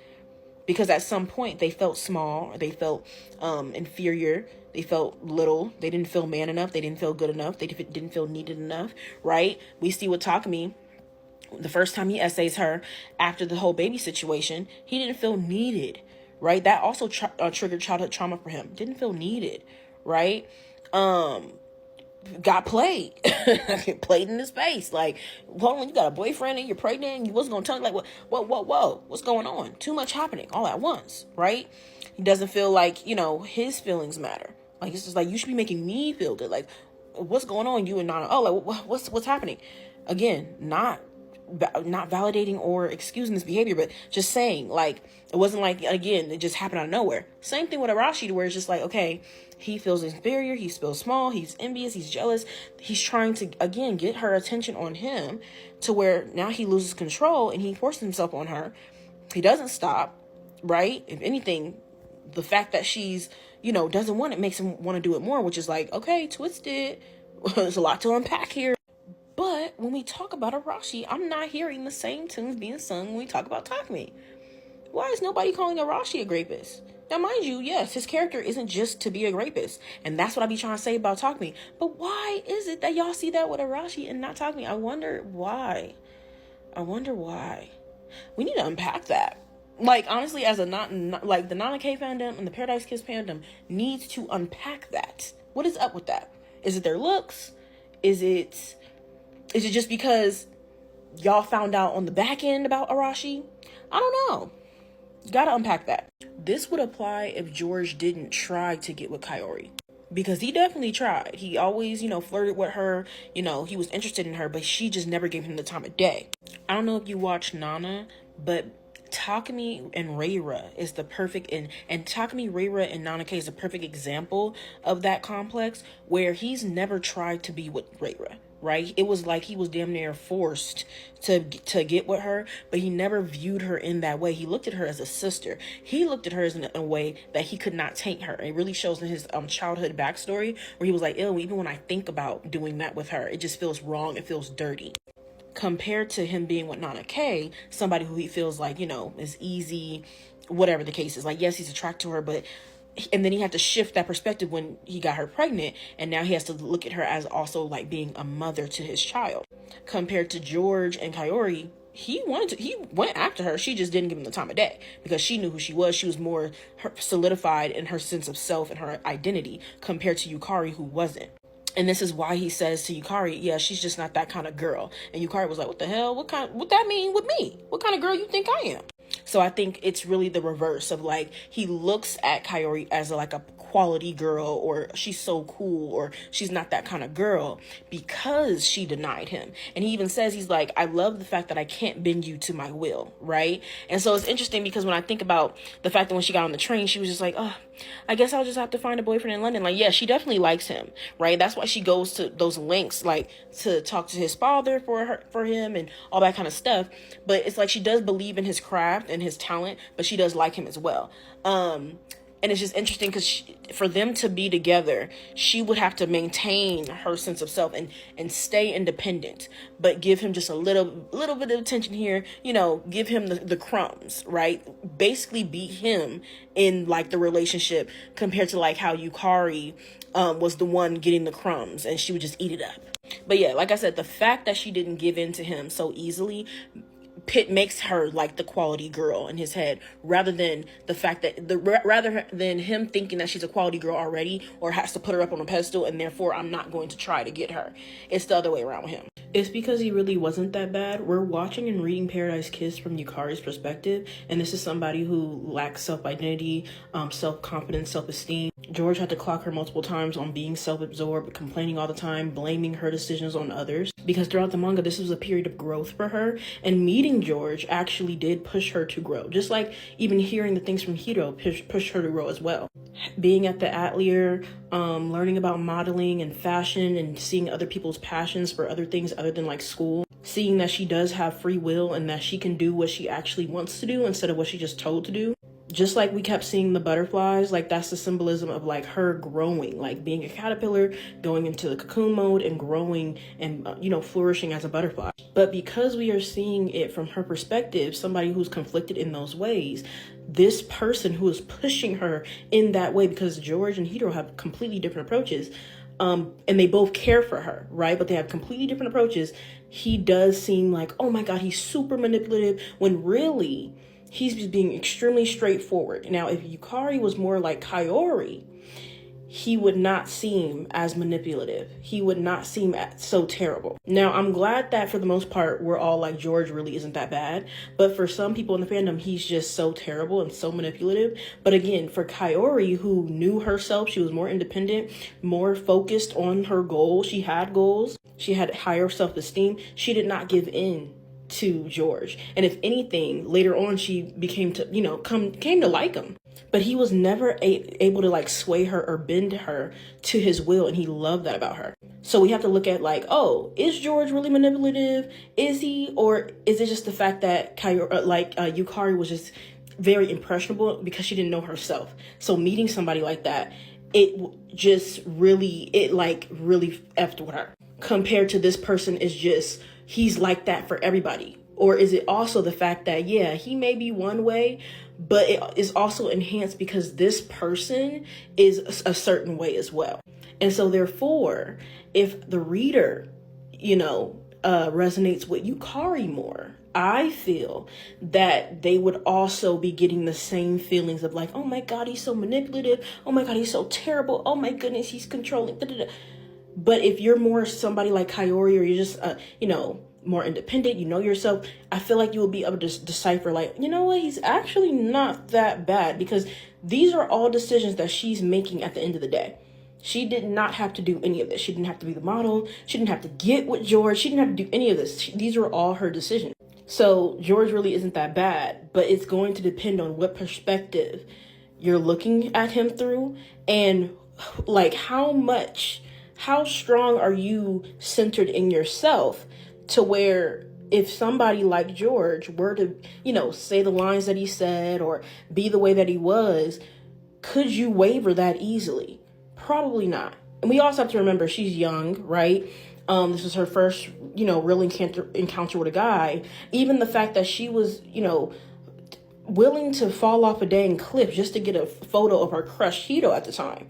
Speaker 1: because at some point they felt small, they felt inferior, they felt little, they didn't feel man enough, they didn't feel good enough, they didn't feel needed enough, right? We see with Takumi, the first time he essays her after the whole baby situation, he didn't feel needed, right? That also triggered childhood trauma for him. Didn't feel needed, right? Got played. Played in his face. Like, hold on, you got a boyfriend and you're pregnant and you wasn't going to tell me, like, whoa, what's going on? Too much happening all at once, right? He doesn't feel like, his feelings matter. Like, it's just like, you should be making me feel good. Like, what's going on, you and Nana? Oh, like, what's happening? Again, not not validating or excusing this behavior, but just saying, like, it wasn't like, again, it just happened out of nowhere. Same thing with Arashi, where it's just like, okay, he feels inferior, he feels small, he's envious, he's jealous. He's trying to, again, get her attention on him to where now he loses control and he forces himself on her. He doesn't stop, right? If anything, the fact that she's, doesn't want it makes him want to do it more, which is like, okay, twisted. There's a lot to unpack here. But when we talk about Arashi, I'm not hearing the same tunes being sung when we talk about Takumi. Why is nobody calling Arashi a rapist? Now, mind you, yes, his character isn't just to be a rapist. And that's what I be trying to say about Takumi. But why is it that y'all see that with Arashi and not Takumi? I wonder why. We need to unpack that. Like, honestly, as a like the Nana K fandom and the Paradise Kiss fandom needs to unpack that. What is up with that? Is it their looks? Is it just because y'all found out on the back end about Arashi? I don't know. You gotta unpack that. This would apply if George didn't try to get with Kaori. Because he definitely tried. He always, flirted with her. He was interested in her, but she just never gave him the time of day. I don't know if you watch Nana, but Takumi and Reira is the perfect, and Takumi, Reira, and Nana K is the perfect example of that complex, where he's never tried to be with Reira, right? It was like he was damn near forced to get with her, but he never viewed her in that way. He looked at her as a sister. He looked at her as in a way that he could not taint her. It really shows in his childhood backstory, where he was like, ew, even when I think about doing that with her, it just feels wrong. It feels dirty. Compared to him being with Nana K, somebody who he feels like, is easy, whatever the case is. Like, yes, he's attracted to her, but, and then he had to shift that perspective when he got her pregnant, and now he has to look at her as also like being a mother to his child. Compared to George and Kaori, he went after her. She just didn't give him the time of day because she knew who she was. She was more solidified in her sense of self and her identity compared to Yukari, who wasn't. And this is why he says to Yukari, yeah, she's just not that kind of girl. And Yukari was like, what the hell? What that mean with me? What kind of girl you think I am? So I think it's really the reverse of, like, he looks at Kaori as like a quality girl, or she's so cool, or she's not that kind of girl because she denied him. And he even says, he's like, I love the fact that I can't bend you to my will, right? And so it's interesting because when I think about the fact that when she got on the train, she was just like, oh, I guess I'll just have to find a boyfriend in London. Like, yeah, she definitely likes him, right? That's why she goes to those lengths, like, to talk to his father for him and all that kind of stuff. But it's like she does believe in his craft and his talent, but she does like him as well. And it's just interesting because for them to be together, she would have to maintain her sense of self and stay independent, but give him just a little bit of attention here, give him the crumbs, right? Basically be him in like the relationship compared to like how Yukari was the one getting the crumbs and she would just eat it up. But yeah, like I said, the fact that she didn't give in to him so easily makes her like the quality girl in his head, rather than the fact that rather than him thinking that she's a quality girl already or has to put her up on a pedestal and therefore I'm not going to try to get her. It's the other way around with him. It's because he really wasn't that bad. We're watching and reading Paradise Kiss from Yukari's perspective, and this is somebody who lacks self-identity, self-confidence, self-esteem. George had to clock her multiple times on being self-absorbed, complaining all the time, blaming her decisions on others. Because throughout the manga, this was a period of growth for her, and meeting George actually did push her to grow. Just like even hearing the things from Hiro pushed her to grow as well. Being at the Atelier, learning about modeling and fashion and seeing other people's passions for other things other than like school. Seeing that she does have free will and that she can do what she actually wants to do instead of what she's just told to do. Just like we kept seeing the butterflies, like that's the symbolism of like her growing, like being a caterpillar, going into the cocoon mode and growing and, flourishing as a butterfly. But because we are seeing it from her perspective, somebody who's conflicted in those ways, this person who is pushing her in that way, because George and Hiro have completely different approaches, and they both care for her, right? But they have completely different approaches. He does seem like, oh my God, he's super manipulative, when really he's just being extremely straightforward. Now, if Yukari was more like Kaori, he would not seem as manipulative. He would not seem so terrible. Now, I'm glad that for the most part, we're all like, George really isn't that bad. But for some people in the fandom, he's just so terrible and so manipulative. But again, for Kaori, who knew herself, she was more independent, more focused on her goals. She had goals. She had higher self-esteem. She did not give in
Speaker 2: to George. And if anything, later on, she became to, came to like him. But he was never able to like sway her or bend her to his will. And he loved that about her. So we have to look at like, oh, is George really manipulative? Is he? Or is it just the fact that Yukari was just very impressionable because she didn't know herself? So meeting somebody like that, it really effed with her. Compared to this person is just, he's like that for everybody. Or is it also the fact that, yeah, he may be one way, but it is also enhanced because this person is a certain way as well. And so therefore, if the reader, resonates with Yukari more, I feel that they would also be getting the same feelings of like, oh my God, he's so manipulative. Oh my God, he's so terrible. Oh my goodness, he's controlling. But if you're more somebody like Kaori, or you're just, more independent, you know yourself, I feel like you will be able to decipher like, you know what, he's actually not that bad, because these are all decisions that she's making at the end of the day. She did not have to do any of this. She didn't have to be the model. She didn't have to get with George. She didn't have to do any of this. These were all her decisions. So George really isn't that bad, but it's going to depend on what perspective you're looking at him through, and like how strong are you centered in yourself, to where if somebody like George were to, say the lines that he said or be the way that he was, could you waver that easily? Probably not. And we also have to remember she's young, right? This is her first, real encounter with a guy. Even the fact that she was, willing to fall off a dang cliff just to get a photo of her crush Hito at the time.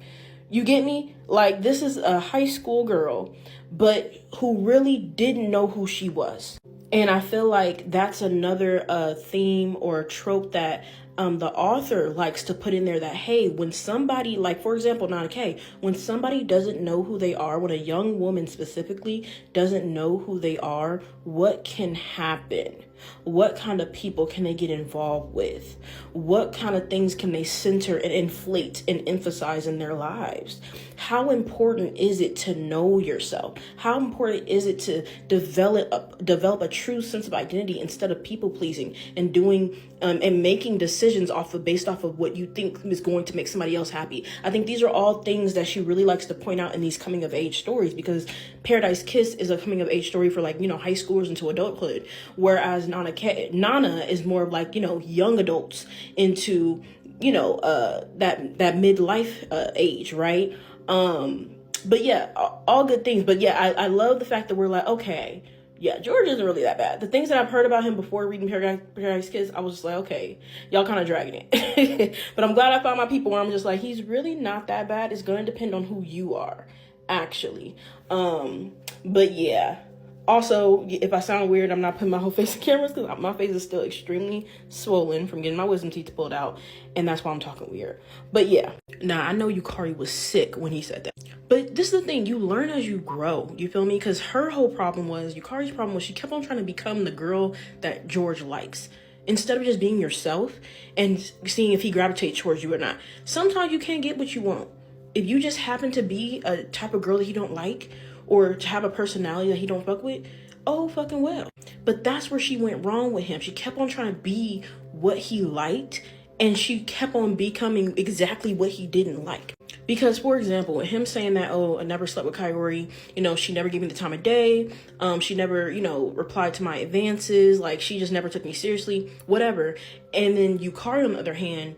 Speaker 2: You get me? Like, this is a high school girl, but who really didn't know who she was. And I feel like that's another theme or trope that the author likes to put in there, that, hey, when somebody, like, for example, Nana K, when somebody doesn't know who they are, when a young woman specifically doesn't know who they are, what can happen? What kind of people can they get involved with? What kind of things can they center and inflate and emphasize in their lives? How important is it to know yourself? How important is it to develop a true sense of identity instead of people pleasing and doing and making decisions based off of what you think is going to make somebody else happy? I think these are all things that she really likes to point out in these coming of age stories, because Paradise Kiss is a coming of age story for high schoolers into adulthood, whereas Nana is more of like, young adults into, that midlife age, right? But yeah, all good things. But yeah, I love the fact that we're like, okay, yeah, George isn't really that bad. The things that I've heard about him before reading Paradise Kiss, I was just like, okay, y'all kind of dragging it. But I'm glad I found my people where I'm just like, he's really not that bad. It's going to depend on who you are, actually. But yeah. Also, if I sound weird, I'm not putting my whole face in cameras, because my face is still extremely swollen from getting my wisdom teeth pulled out, and that's why I'm talking weird. But yeah, I know Yukari was sick when he said that. But this is the thing, you learn as you grow, you feel me? Because Yukari's problem was she kept on trying to become the girl that George likes, instead of just being yourself and seeing if he gravitates towards you or not. Sometimes you can't get what you want. If you just happen to be a type of girl that he don't like, or to have a personality that he don't fuck with, oh fucking well. But that's where she went wrong with him. She kept on trying to be what he liked, and she kept on becoming exactly what he didn't like. Because, for example, with him saying that, oh, I never slept with Kaori, she never gave me the time of day, she never, replied to my advances, like, she just never took me seriously, whatever. And then Yukari, on the other hand,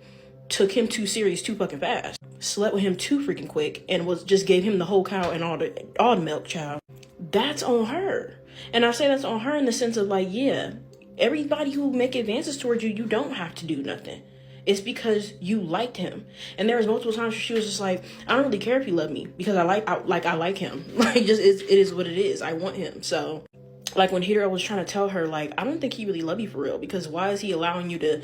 Speaker 2: took him too serious too fucking fast, slept with him too freaking quick, and just gave him the whole cow and all the milk, child. That's on her. And I say that's on her in the sense of like, yeah, everybody who make advances towards you, you don't have to do nothing. It's because you liked him. And there was multiple times where she was just like, I don't really care if he loved me, because I like him. Like, it is what it is. I want him. So like when Hiro was trying to tell her, like, I don't think he really love you for real, because why is he allowing you to,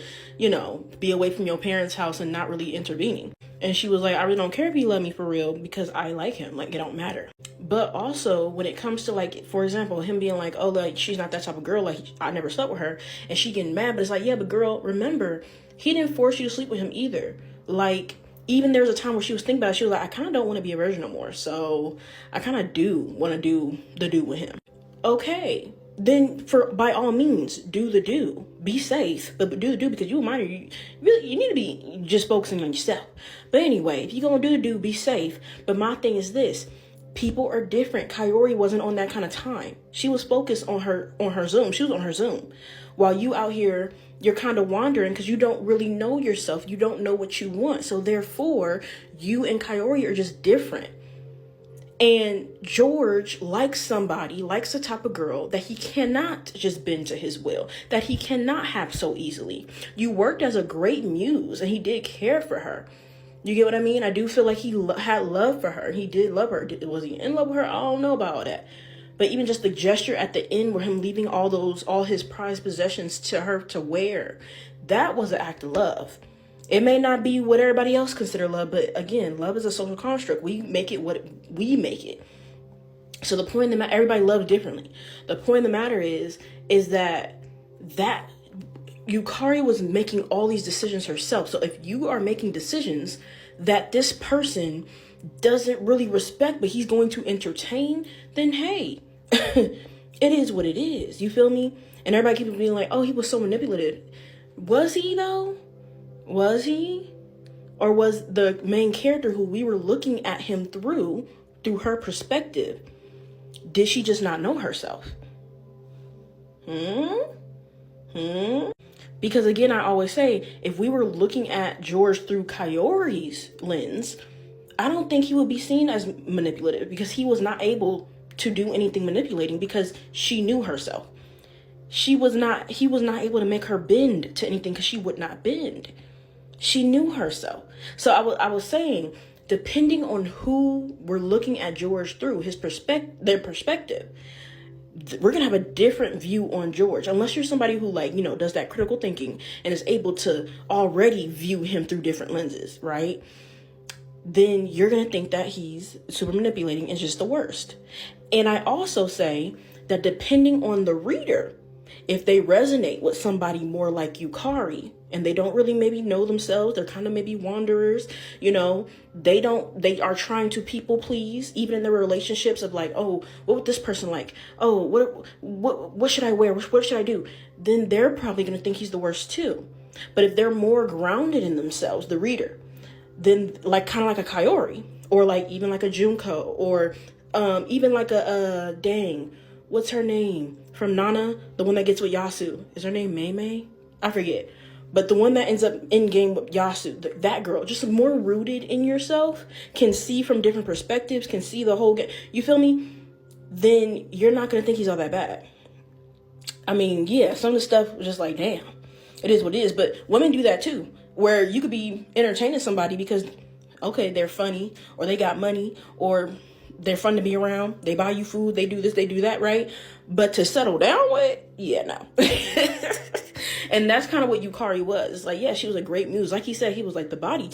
Speaker 2: be away from your parents' house and not really intervening? And she was like, I really don't care if he love me for real, because I like him. Like, it don't matter. But also when it comes to, like, for example, him being like, oh, like, she's not that type of girl, like, I never slept with her, and she getting mad. But it's like, yeah, but girl, remember, he didn't force you to sleep with him either. Like, even there was a time where she was thinking about it, she was like, I kind of don't want to be a virgin no more, so I kind of do want to do the dude with him. Okay, then by all means, do the do. Be safe, but do the do, because you a minor. You need to be just focusing on yourself. But anyway, if you're gonna do the do, be safe. But my thing is this: people are different. Kaori wasn't on that kind of time. She was focused on her Zoom. She was on her Zoom, while you out here, you're kind of wandering because you don't really know yourself. You don't know what you want. So therefore, you and Kaori are just different. And George likes a type of girl that he cannot just bend to his will, that he cannot have so easily. You worked as a great muse, and he did care for her. You get what I mean? I do feel like he had love for her. He did love her. Was he in love with her? I don't know about all that. But even just the gesture at the end, where him leaving all his prized possessions to her to wear, that was an act of love. It may not be what everybody else consider love, but again, love is a social construct. We make it what we make it. So the point of the matter, everybody loves differently. The point of the matter is that Yukari was making all these decisions herself. So if you are making decisions that this person doesn't really respect, but he's going to entertain, then hey, it is what it is. You feel me? And everybody keeps being like, oh, he was so manipulative. Was he though? Was he? Or was the main character, who we were looking at him through her perspective, did she just not know herself? Because again, I always say, if we were looking at George through Kaori's lens, I don't think he would be seen as manipulative, because he was not able to do anything manipulating, because she knew herself. He was not able to make her bend to anything, because she would not bend. She knew herself. So I was saying, depending on who we're looking at George through, their perspective, we're going to have a different view on George. Unless you're somebody who, like, does that critical thinking and is able to already view him through different lenses, right? Then you're going to think that he's super manipulating and just the worst. And I also say that depending on the reader, if they resonate with somebody more like Yukari, and they don't really maybe know themselves, they're kind of maybe wanderers, they are trying to people please, even in their relationships, of like, oh, what would this person like? Oh, what should I wear? What should I do? Then they're probably going to think he's the worst too. But if they're more grounded in themselves, the reader, then kind of like a Kaori, or like even like a Junko, or even like a what's her name from Nana, the one that gets with Yasu? Is her name Mei? I forget. But the one that ends up in game with Yasu, that girl, just more rooted in yourself, can see from different perspectives, can see the whole game. You feel me? Then you're not going to think he's all that bad. I mean, yeah, some of the stuff was just like, damn, it is what it is. But women do that too, where you could be entertaining somebody because, okay, they're funny, or they got money, or they're fun to be around. They buy you food. They do this, they do that, right? But to settle down with, yeah, no. And that's kind of what Yukari was. It's like, yeah, she was a great muse. Like he said, he was like the body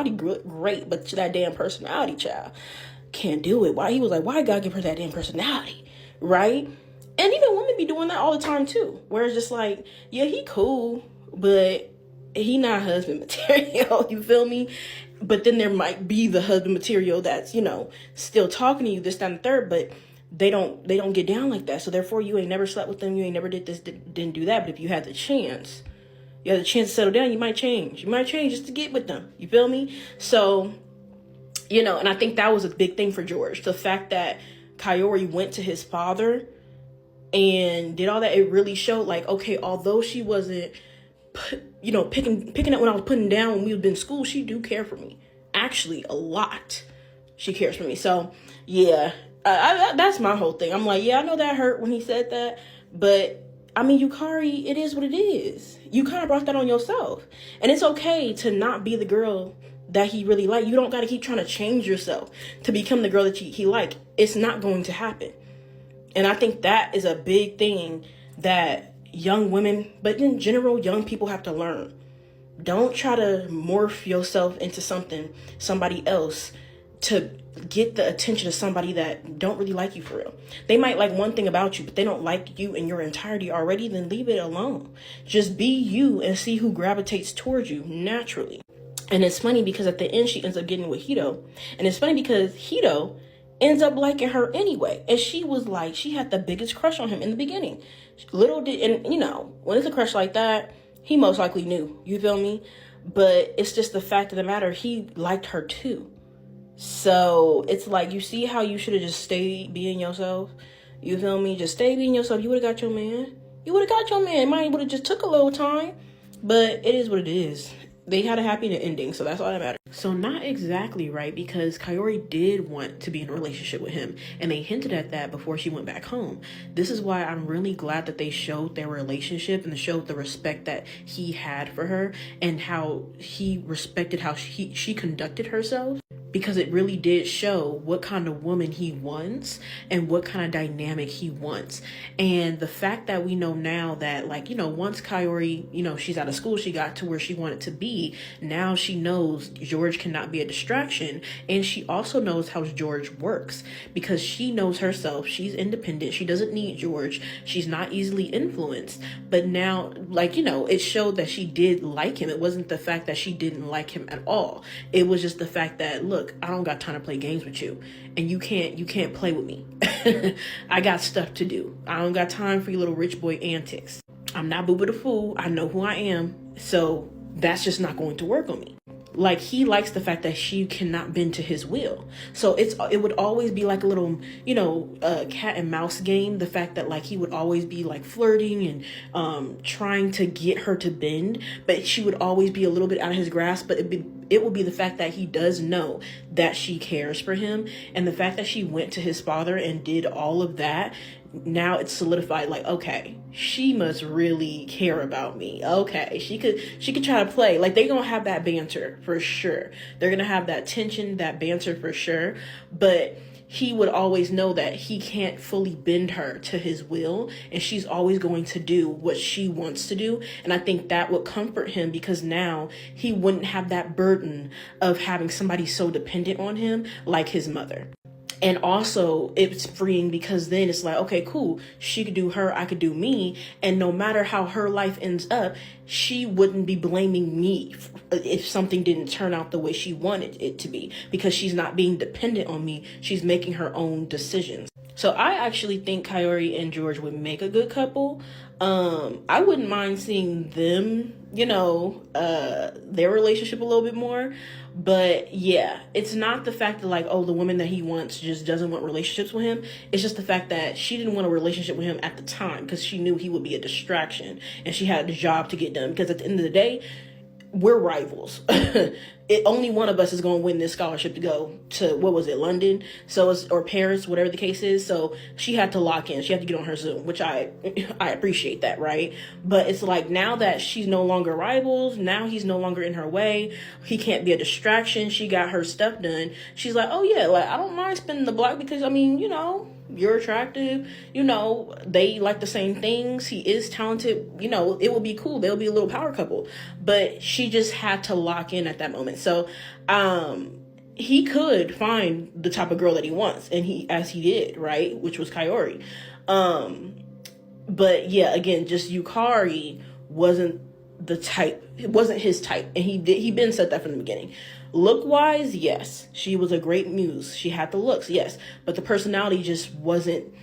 Speaker 2: great, but that damn personality, child, can't do it. Why? He was like, why God give her that damn personality, right? And even women be doing that all the time too, where it's just like, yeah, he cool, but he not husband material. You feel me? But then there might be the husband material that's, still talking to you, this, that, and the third, but they don't get down like that. So therefore, you ain't never slept with them. You ain't never did this, didn't do that. But if you had the chance to settle down, you might change. You might change just to get with them. You feel me? So, and I think that was a big thing for George. The fact that Kaori went to his father and did all that, it really showed like, okay, although she wasn't, picking up when I was putting down when we was in school, she do care for me. Actually, a lot. She cares for me. So, yeah. That's my whole thing. I'm like, yeah, I know that hurt when he said that, but I mean, Yukari, it is what it is. You kind of brought that on yourself, and it's okay to not be the girl that he really liked. You don't got to keep trying to change yourself to become the girl that he liked. It's not going to happen. And I think that is a big thing that young women, but in general, young people have to learn. Don't try to morph yourself into somebody else to get the attention of somebody that don't really like you for real. They might like one thing about you, but they don't like you in your entirety already, then leave it alone. Just be you and see who gravitates towards you naturally. And it's funny because at the end, she ends up getting with Hito. And it's funny because Hito ends up liking her anyway. And she was like, she had the biggest crush on him in the beginning. Little did, and you know, when it's a crush like that, he most likely knew. You feel me? But it's just the fact of the matter, he liked her too. So it's like, you see how you should have just stayed being yourself? You feel me? Just stay being yourself. You would have got your man. You would have got your man. Mine would have just took a little time. But it is what it is. They had a happy ending, so that's all that matters. So not exactly, right? Because Kaori did want to be in a relationship with him, and they hinted at that before she went back home. This is why I'm really glad that they showed their relationship and showed the respect that he had for her and how he respected how she conducted herself. Because it really did show what kind of woman he wants and what kind of dynamic he wants. And the fact that we know now that, like, you know, once Kaori, you know, she's out of school, she got to where she wanted to be. Now she knows George cannot be a distraction. And she also knows how George works because she knows herself. She's independent. She doesn't need George. She's not easily influenced. But now, like, you know, it showed that she did like him. It wasn't the fact that she didn't like him at all. It was just the fact that, look, I don't got time to play games with you, and you can't play with me. I got stuff to do. I don't got time for your little rich boy antics. I'm not Booba the Fool. I know who I am. So that's just not going to work on me. Like, he likes the fact that she cannot bend to his will. So it would always be like a little, you know, cat and mouse game. The fact that, like, he would always be like flirting and trying to get her to bend, but she would always be a little bit out of his grasp. But it would be the fact that he does know that she cares for him, and the fact that she went to his father and did all of that. Now it's solidified, like, okay, she must really care about me. Okay, she could try to play. Like, they gonna have that banter for sure. They're gonna have that tension, that banter for sure. But he would always know that he can't fully bend her to his will, and she's always going to do what she wants to do. And I think that would comfort him, because now he wouldn't have that burden of having somebody so dependent on him like his mother. And also, it's freeing because then it's like, okay, cool. She could do her, I could do me. And no matter how her life ends up, she wouldn't be blaming me if something didn't turn out the way she wanted it to be, because she's not being dependent on me. She's making her own decisions. So I actually think Kaori and George would make a good couple. I wouldn't mind seeing them, you know, their relationship a little bit more. But yeah, it's not the fact that, like, oh, the woman that he wants just doesn't want relationships with him. It's just the fact that she didn't want a relationship with him at the time because she knew he would be a distraction, and she had a job to get done. Because at the end of the day, we're rivals. Only one of us is going to win this scholarship to go to, what was it, London? So or Paris, whatever the case is. So she had to lock in. She had to get on her Zoom, which I appreciate that, right? But it's like, now that she's no longer rivals, now he's no longer in her way. He can't be a distraction. She got her stuff done. She's like, oh yeah, like, I don't mind spending the block because, I mean, you know, you're attractive, you know, they like the same things, he is talented, you know, it would be cool, they'll be a little power couple. But she just had to lock in at that moment. So he could find the type of girl that he wants, and he did, right, which was Kaori. But yeah, again, just Yukari wasn't the type, it wasn't his type, and he been said that from the beginning. Look wise, yes, she was a great muse. She had the looks, yes, but the personality just wasn't.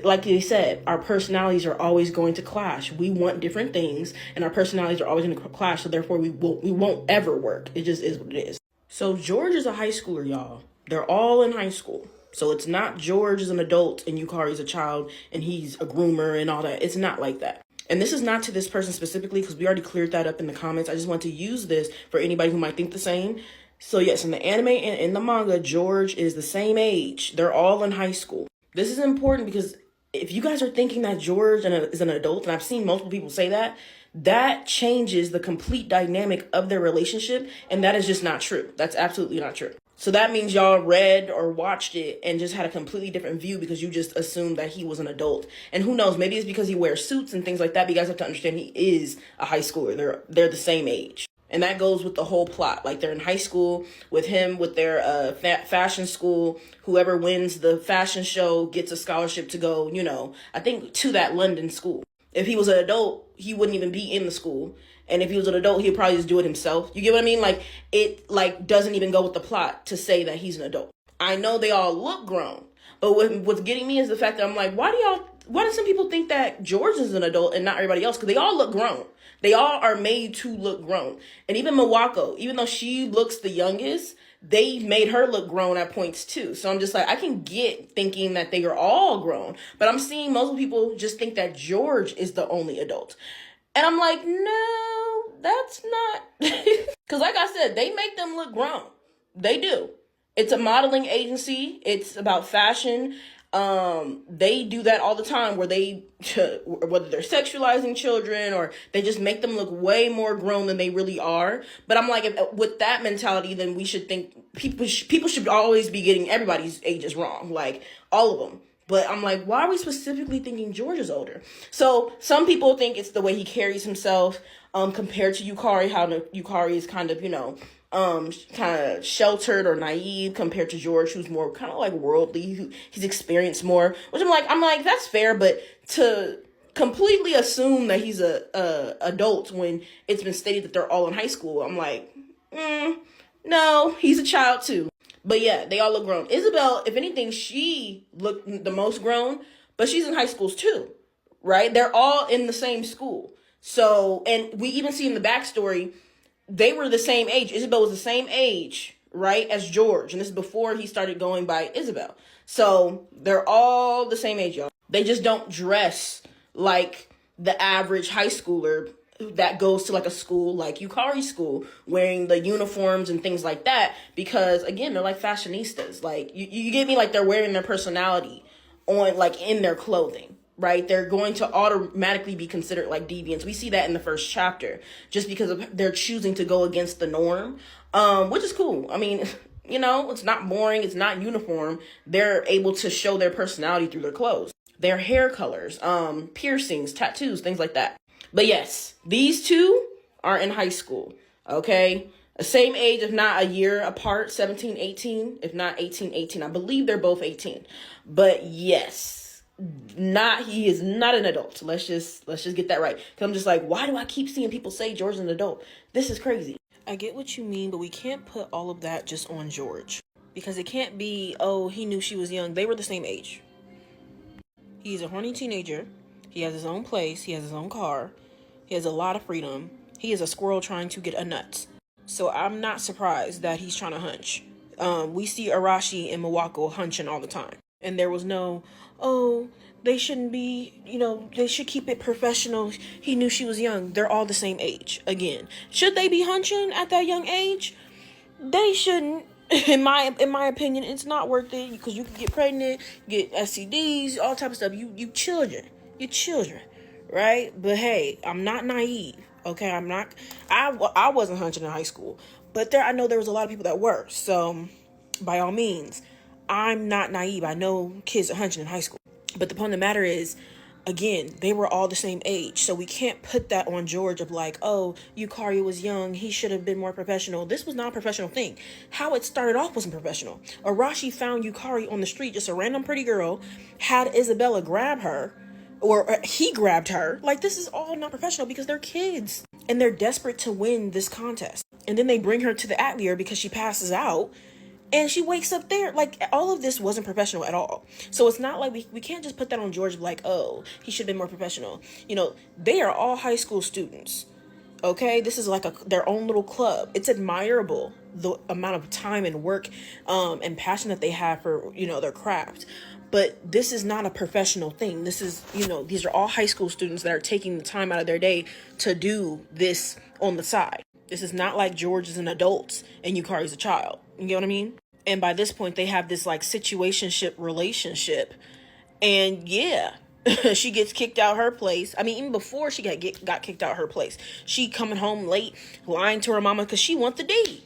Speaker 2: Like they said, our personalities are always going to clash. We want different things, and our personalities are always going to clash. So therefore, we won't ever work. It just is what it is. So George is a high schooler, y'all. They're all in high school. So it's not George is an adult and Yukari's a child and he's a groomer and all that. It's not like that. And this is not to this person specifically, because we already cleared that up in the comments. I just want to use this for anybody who might think the same. So yes, in the anime and in the manga, George is the same age. They're all in high school. This is important because if you guys are thinking that George is an adult, and I've seen multiple people say that, that changes the complete dynamic of their relationship. And that is just not true. That's absolutely not true. So that means y'all read or watched it and just had a completely different view because you just assumed that he was an adult. And who knows, maybe it's because he wears suits and things like that. But you guys have to understand he is a high schooler. They're the same age. And that goes with the whole plot. Like, they're in high school with him, with their fashion school. Whoever wins the fashion show gets a scholarship to go, you know, I think to that London school. If he was an adult, he wouldn't even be in the school. And if he was an adult, he'd probably just do it himself. You get what I mean? Like, it, like, doesn't even go with the plot to say that he's an adult. I know they all look grown, but what's getting me is the fact that I'm like, why do some people think that George is an adult and not everybody else? Because they all look grown. They all are made to look grown. And even Mawako, even though she looks the youngest, they made her look grown at points too. So I'm just like, I can get thinking that they are all grown, but I'm seeing most people just think that George is the only adult. And I'm like, no, that's not. Because like I said, they make them look grown. They do. It's a modeling agency. It's about fashion. They do that all the time where whether they're sexualizing children or they just make them look way more grown than they really are. But I'm like, with that mentality, then we should think people should always be getting everybody's ages wrong, like all of them. But I'm like, why are we specifically thinking George is older? So some people think it's the way he carries himself, compared to Yukari, how Yukari is kind of, kind of sheltered or naive compared to George, who's more kind of like worldly, he's experienced more, which I'm like, that's fair, but to completely assume that he's a adult when it's been stated that they're all in high school, I'm like, no, he's a child too. But yeah, they all look grown. Isabel, if anything, she looked the most grown, but she's in high schools too, right? They're all in the same school. So, and we even see in the backstory, they were the same age. Isabel was the same age, right, as George. And this is before he started going by Isabel. So they're all the same age, y'all. They just don't dress like the average high schooler that goes to like a school like Yukari's school, wearing the uniforms and things like that, because again, they're like fashionistas. Like you get me, like they're wearing their personality on, like, in their clothing, right? They're going to automatically be considered like deviants. We see that in the first chapter, just because they're choosing to go against the norm, which is cool. I mean, it's not boring. It's not uniform. They're able to show their personality through their clothes, their hair colors, piercings, tattoos, things like that. But yes, these two are in high school, okay? The same age, if not a year apart, 17, 18, if not 18, 18. I believe they're both 18. But yes, he is not an adult. Let's just get that right. Because I'm just like, why do I keep seeing people say George is an adult? This is crazy. I get what you mean, but we can't put all of that just on George. Because it can't be, oh, he knew she was young. They were the same age. He's a horny teenager. He has his own place. He has his own car. He has a lot of freedom. He is a squirrel trying to get a nut. So I'm not surprised that he's trying to hunch. We see Arashi and Mawako hunching all the time. And there was no, oh, they shouldn't be, they should keep it professional. He knew she was young. They're all the same age. Again, should they be hunching at that young age? They shouldn't. In my opinion, it's not worth it, because you can get pregnant, get STDs, all type of stuff. You children, right? But hey, I'm not naive. Okay, I wasn't hunching in high school, but I know there was a lot of people that were. So by all means, I'm not naive. I know kids are hunching in high school. But the point of the matter is, again, they were all the same age. So we can't put that on George of like, oh, Yukari was young, he should have been more professional. This was not a professional thing. How it started off wasn't professional. Arashi found Yukari on the street, just a random pretty girl, had Isabella grab her, or he grabbed her. Like, this is all not professional because they're kids. And they're desperate to win this contest. And then they bring her to the atelier because she passes out. And she wakes up there. Like, all of this wasn't professional at all. So it's not like we can't just put that on George like, oh, he should have been more professional. They are all high school students. Okay? This is like their own little club. It's admirable, the amount of time and work and passion that they have for, their craft. But this is not a professional thing. This is, these are all high school students that are taking the time out of their day to do this on the side. This is not like George is an adult and Yukari's a child. You get what I mean? And by this point, they have this like situationship relationship. And yeah, she gets kicked out her place. I mean, even before she got kicked out her place, she coming home late, lying to her mama because she wants the D.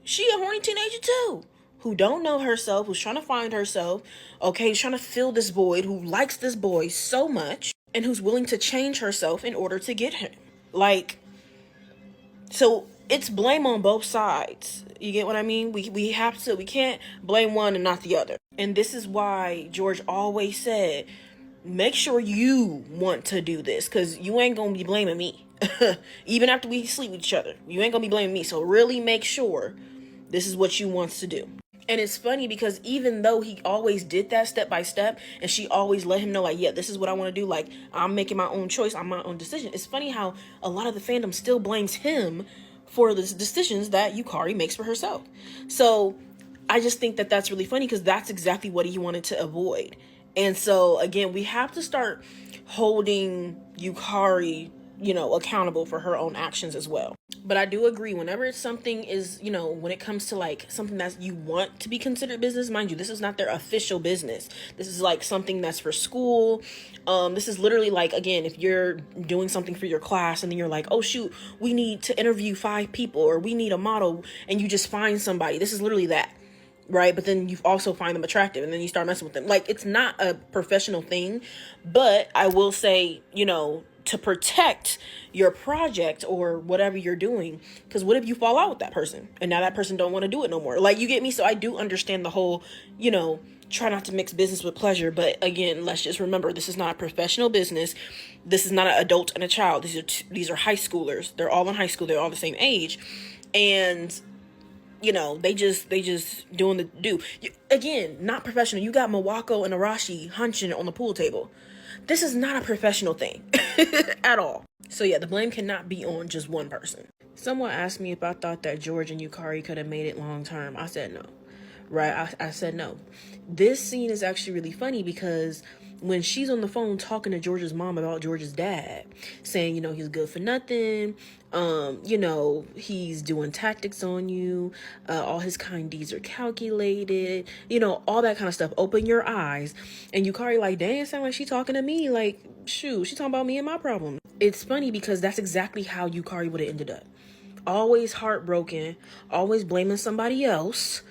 Speaker 2: She a horny teenager too, who don't know herself, who's trying to find herself, okay, who's trying to fill this void, who likes this boy so much, and who's willing to change herself in order to get him. Like, so it's blame on both sides. You get what I mean? We can't blame one and not the other. And this is why George always said, make sure you want to do this, because you ain't going to be blaming me. Even after we sleep with each other, you ain't going to be blaming me. So really make sure this is what you want to do. And it's funny because even though he always did that step by step, and she always let him know, like, yeah, this is what I want to do. Like, I'm making my own choice. I'm my own decision. It's funny how a lot of the fandom still blames him for the decisions that Yukari makes for herself. So I just think that that's really funny because that's exactly what he wanted to avoid. And so, again, we have to start holding Yukari, accountable for her own actions as well. But I do agree, whenever it's something is, when it comes to like something that you want to be considered business, mind you, this is not their official business. This is like something that's for school. This is literally like, again, if you're doing something for your class and then you're like, oh shoot, we need to interview 5 people or we need a model, and you just find somebody. This is literally that. Right? But then you also find them attractive and then you start messing with them. Like, it's not a professional thing, but I will say, to protect your project or whatever you're doing, because what if you fall out with that person and now that person don't want to do it no more? Like, you get me? So I do understand the whole, try not to mix business with pleasure. But again, let's just remember, this is not a professional business. This is not an adult and a child. These are high schoolers. They're all in high school. They're all the same age. And they just doing the do. Again, not professional. You got Mawako and Arashi hunching on the pool table. This is not a professional thing at all. So yeah, the blame cannot be on just one person. Someone asked me if I thought that George and Yukari could have made it long term. I said no. Right? I said no. This scene is actually really funny because when she's on the phone talking to George's mom about George's dad, saying, he's good for nothing, he's doing tactics on you, all his kind deeds are calculated, all that kind of stuff. Open your eyes. And Yukari like, dang, it sound like she talking to me. Like, shoot, she talking about me and my problem. It's funny because that's exactly how Yukari would have ended up. Always heartbroken, always blaming somebody else,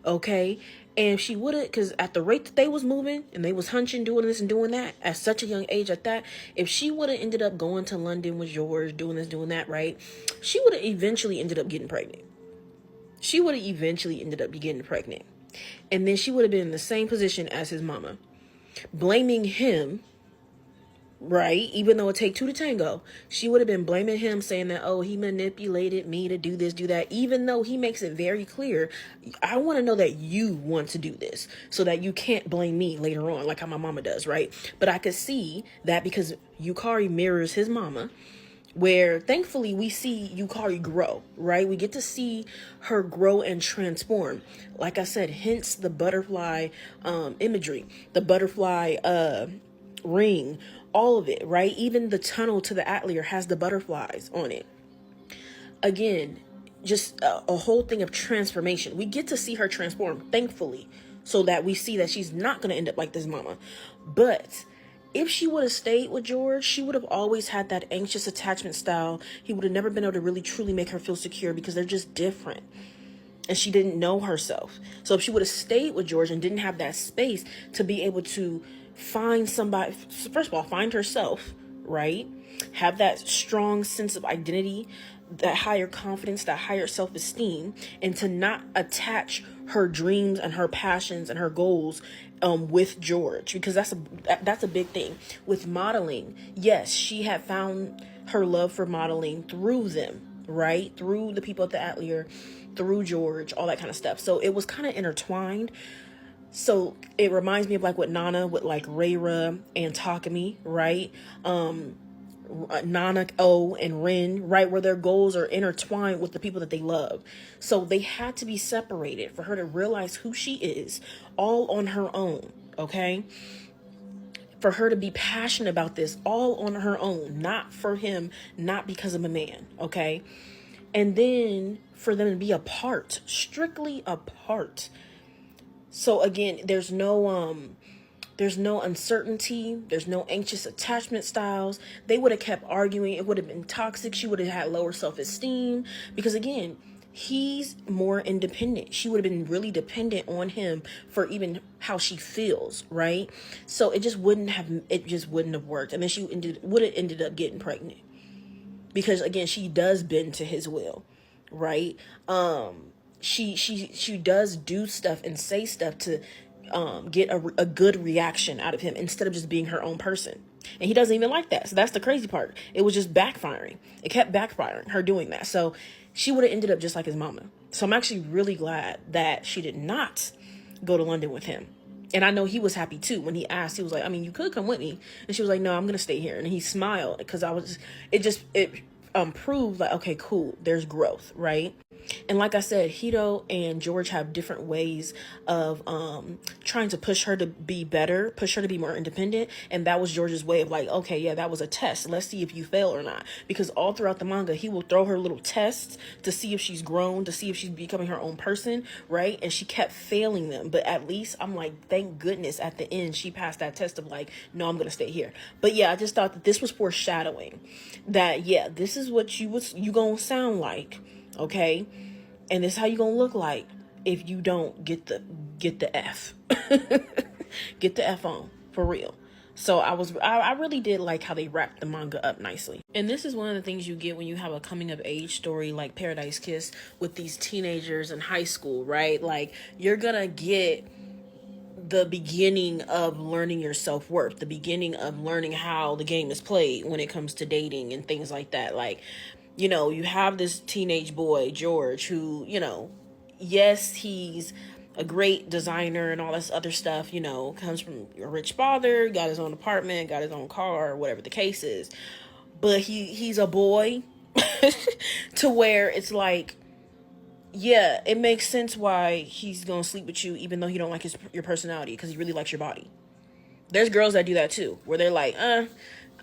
Speaker 2: okay? And she would have, because at the rate that they was moving and they was hunching, doing this and doing that at such a young age at that, if she would have ended up going to London with George, doing this, doing that, right, she would have eventually ended up getting pregnant. And then she would have been in the same position as his mama, blaming him, right? Even though it take 2 to tango, she would have been blaming him, saying that, oh, he manipulated me to do this, do that, even though he makes it very clear, I want to know that you want to do this so that you can't blame me later on, like how my mama does, right? But I could see that because Yukari mirrors his mama, where thankfully we see Yukari grow, right? We get to see her grow and transform. Like I said, hence the butterfly imagery, the butterfly ring, all of it, right? Even the tunnel to the Atelier has the butterflies on it. Again, just a whole thing of transformation. We get to see her transform, thankfully, so that we see that she's not going to end up like this mama. But if she would have stayed with George, she would have always had that anxious attachment style. He would have never been able to really truly make her feel secure because they're just different. And she didn't know herself. So if she would have stayed with George and didn't have that space to be able to find somebody, first of all, find herself, right? Have that strong sense of identity, that higher confidence, that higher self-esteem, and to not attach her dreams and her passions and her goals with George, because that's a big thing with modeling. Yes, she had found her love for modeling through them, right? Through the people at the Atelier, through George, all that kind of stuff. So it was kind of intertwined. So it reminds me of like what Nana with like Reira and Takumi, right? Nana, O, and Rin, right? Where their goals are intertwined with the people that they love. So they had to be separated for her to realize who she is all on her own, okay? For her to be passionate about this all on her own, not for him, not because of a man, okay? And then for them to be apart, strictly apart. So again, there's no uncertainty. There's no anxious attachment styles. They would have kept arguing. It would have been toxic. She would have had lower self-esteem because again, he's more independent. She would have been really dependent on him for even how she feels, right? So it just wouldn't have worked. And then she would have ended up getting pregnant because again, she does bend to his will, right? She does do stuff and say stuff to get a good reaction out of him instead of just being her own person. And he doesn't even like that. So that's the crazy part. It was just backfiring. It kept backfiring, her doing that. So she would have ended up just like his mama. So I'm actually really glad that she did not go to London with him. And I know he was happy too. When he asked, he was like, I mean, you could come with me. And she was like, no, I'm going to stay here. And he smiled because it proved like, okay, cool. There's growth, right? And like I said, Hito and George have different ways of trying to push her to be better, push her to be more independent. And that was George's way of like, okay, yeah, that was a test. Let's see if you fail or not. Because all throughout the manga, he will throw her little tests to see if she's grown, to see if she's becoming her own person, right? And she kept failing them. But at least I'm like, thank goodness at the end, she passed that test of like, no, I'm going to stay here. But yeah, I just thought that this was foreshadowing that, yeah, this is what you going to sound like. Okay, and this is how you gonna look like if you don't get the F. Get the F on, for real. So I really did like how they wrapped the manga up nicely. And this is one of the things you get when you have a coming of age story like Paradise Kiss with these teenagers in high school, right? Like, you're gonna get the beginning of learning your self-worth, the beginning of learning how the game is played when it comes to dating and things like that. Like, you know, you have this teenage boy, George, who, you know, yes, he's a great designer and all this other stuff, you know, comes from a rich father, got his own apartment, got his own car, whatever the case is. But he's a boy to where it's like, yeah, it makes sense why he's going to sleep with you, even though he don't like your personality, because he really likes your body. There's girls that do that too, where they're like,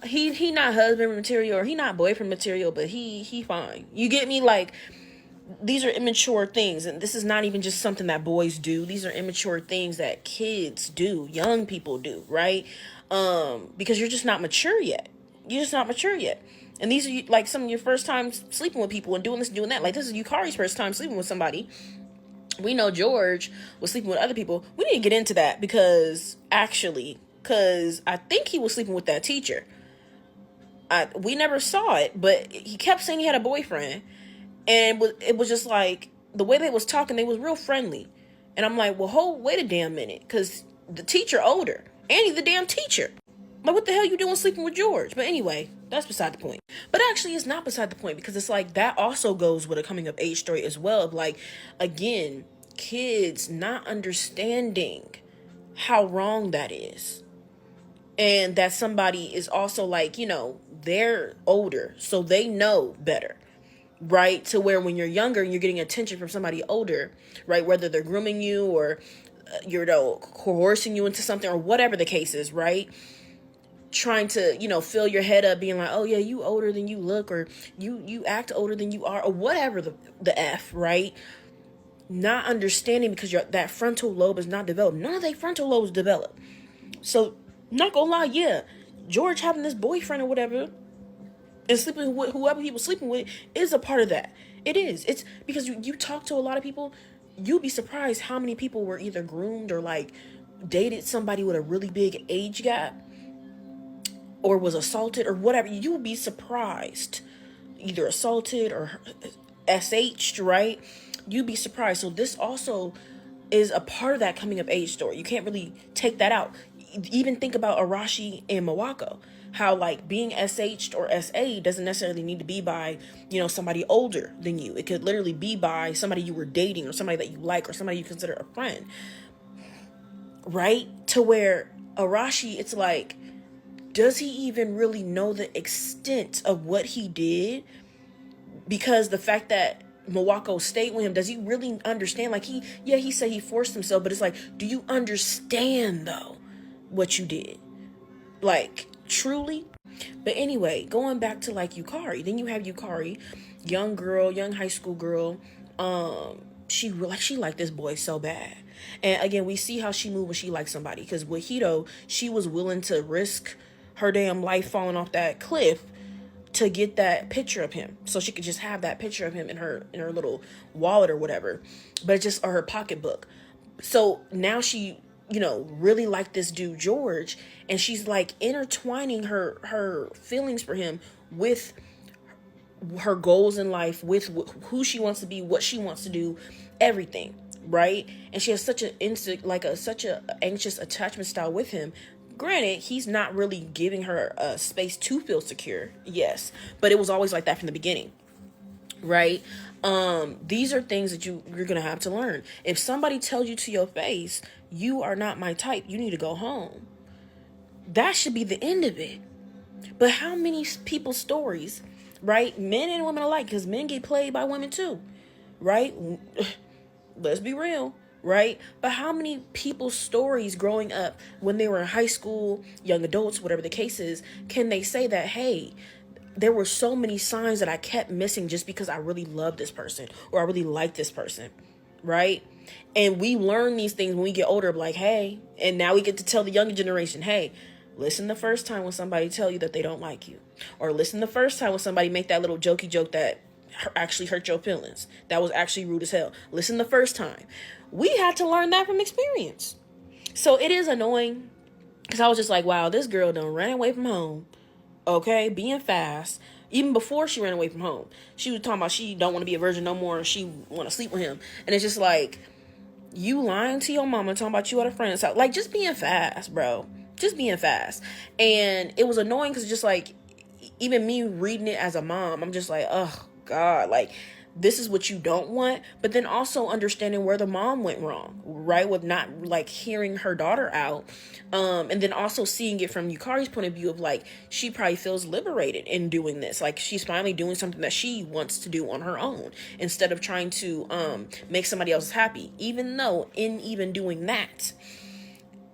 Speaker 2: he not husband material or he not boyfriend material, but he fine. You get me? Like, these are immature things, and this is not even just something that boys do. These are immature things that kids do, young people do, right? Because you're just not mature yet. You're just not mature yet. And these are like some of your first time sleeping with people and doing this, doing that. Like, this is Yukari's first time sleeping with somebody. We know George was sleeping with other people. We need to get into that because I think he was sleeping with that teacher. We never saw it, but he kept saying he had a boyfriend, and it was just like the way they was talking, they was real friendly, and I'm like, well, wait a damn minute, because the teacher older, and he's the damn teacher. Like, what the hell you doing sleeping with George? But anyway, that's beside the point. But actually, it's not beside the point, because it's like that also goes with a coming of age story as well. Of like, again, kids not understanding how wrong that is. And that somebody is also like, you know, they're older, so they know better, right? To where when you're younger and you're getting attention from somebody older, right? Whether they're grooming you or, you know, coercing you into something or whatever the case is, right? Trying to, you know, fill your head up being like, oh yeah, you older than you look, or you act older than you are, or whatever the F, right? Not understanding because that frontal lobe is not developed. None of their frontal lobes develop. So, not gonna lie, yeah, George having this boyfriend or whatever and sleeping with whoever he was sleeping with is a part of that. It is. It's because you talk to a lot of people, you'll be surprised how many people were either groomed or like dated somebody with a really big age gap or was assaulted or whatever. You would be surprised. Either assaulted or SH'd, right? You'd be surprised. So this also is a part of that coming of age story. You can't really take that out. Even think about Arashi and Mawako. How like being SH'd or SA doesn't necessarily need to be by, you know, somebody older than you. It could literally be by somebody you were dating or somebody that you like or somebody you consider a friend. Right? To where Arashi, it's like, does he even really know the extent of what he did? Because the fact that Mawako stayed with him, does he really understand? Like, he said he forced himself, but it's like, do you understand though what you did? Like, truly? But anyway, going back to like Yukari, then you have Yukari, young high school girl. She liked this boy so bad. And again, we see how she moved when she liked somebody. Because with Hito, she was willing to risk her damn life falling off that cliff to get that picture of him, so she could just have that picture of him in her little wallet or whatever, or her pocketbook. So now she, you know, really liked this dude George, and she's like intertwining her feelings for him with her goals in life, with who she wants to be, what she wants to do, everything, right? And she has such an such a anxious attachment style with him. Granted, he's not really giving her a space to feel secure, yes, but it was always like that from the beginning, right? These are things that you're gonna have to learn. If somebody tells you to your face, you are not my type, you need to go home, that should be the end of it. But how many people's stories, right? Men and women alike, because men get played by women too, right? Let's be real, right? But how many people's stories growing up when they were in high school, young adults, whatever the case is, can they say that, hey, there were so many signs that I kept missing just because I really love this person or I really like this person, right? And we learn these things when we get older, like, hey, and now we get to tell the younger generation, hey, listen the first time when somebody tell you that they don't like you, or listen the first time when somebody make that little jokey joke that actually hurt your feelings, that was actually rude as hell. Listen the first time. We had to learn that from experience. So it is annoying because I was just like, wow, this girl done ran away from home, okay, being fast. Even before she ran away from home, she was talking about she don't want to be a virgin no more and she want to sleep with him. And it's just like, you lying to your mama talking about you at a friend's house, like, just being fast, bro. Just being fast. And it was annoying because just like, even me reading it as a mom, I'm just like, oh God, like, this is what you don't want. But then also understanding where the mom went wrong, right? With not like hearing her daughter out. And then also seeing it from Yukari's point of view of like, she probably feels liberated in doing this. Like, she's finally doing something that she wants to do on her own instead of trying to make somebody else happy. Even though in even doing that,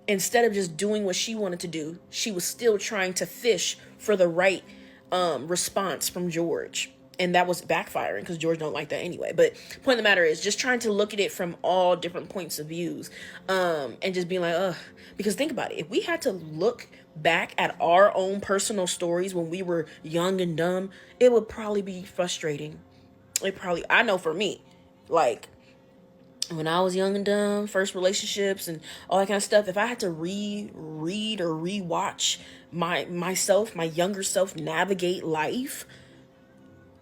Speaker 2: instead of just doing what she wanted to do, she was still trying to fish for the right response from George. And that was backfiring because George don't like that anyway. But point of the matter is just trying to look at it from all different points of views. And just being like, ugh. Because think about it. If we had to look back at our own personal stories when we were young and dumb, it would probably be frustrating. I know for me, like, when I was young and dumb, first relationships and all that kind of stuff, if I had to reread or rewatch my younger self navigate life,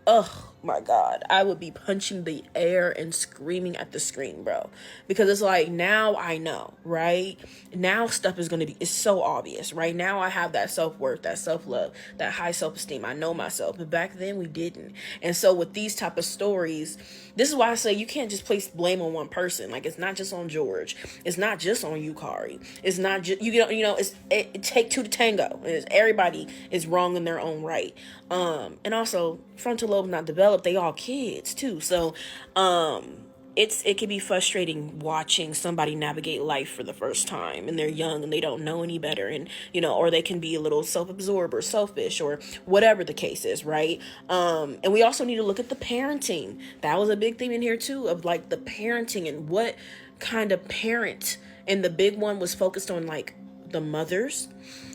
Speaker 2: oh my God, I would be punching the air and screaming at the screen, bro. Because it's like, now I know, right? Now stuff is going to be, it's so obvious, right? Now I have that self-worth, that self-love, that high self-esteem. I know myself. But back then we didn't. And so with these type of stories, this is why I say you can't just place blame on one person. Like, it's not just on George. It's not just on Yukari. It's not just, it take two to tango. Everybody is wrong in their own right. And also frontal lobe not developed. They all kids too. So, it can be frustrating watching somebody navigate life for the first time and they're young and they don't know any better, and or they can be a little self-absorbed or selfish or whatever the case is, right? And we also need to look at the parenting. That was a big thing in here too, of like the parenting and what kind of parent. And the big one was focused on like the mothers,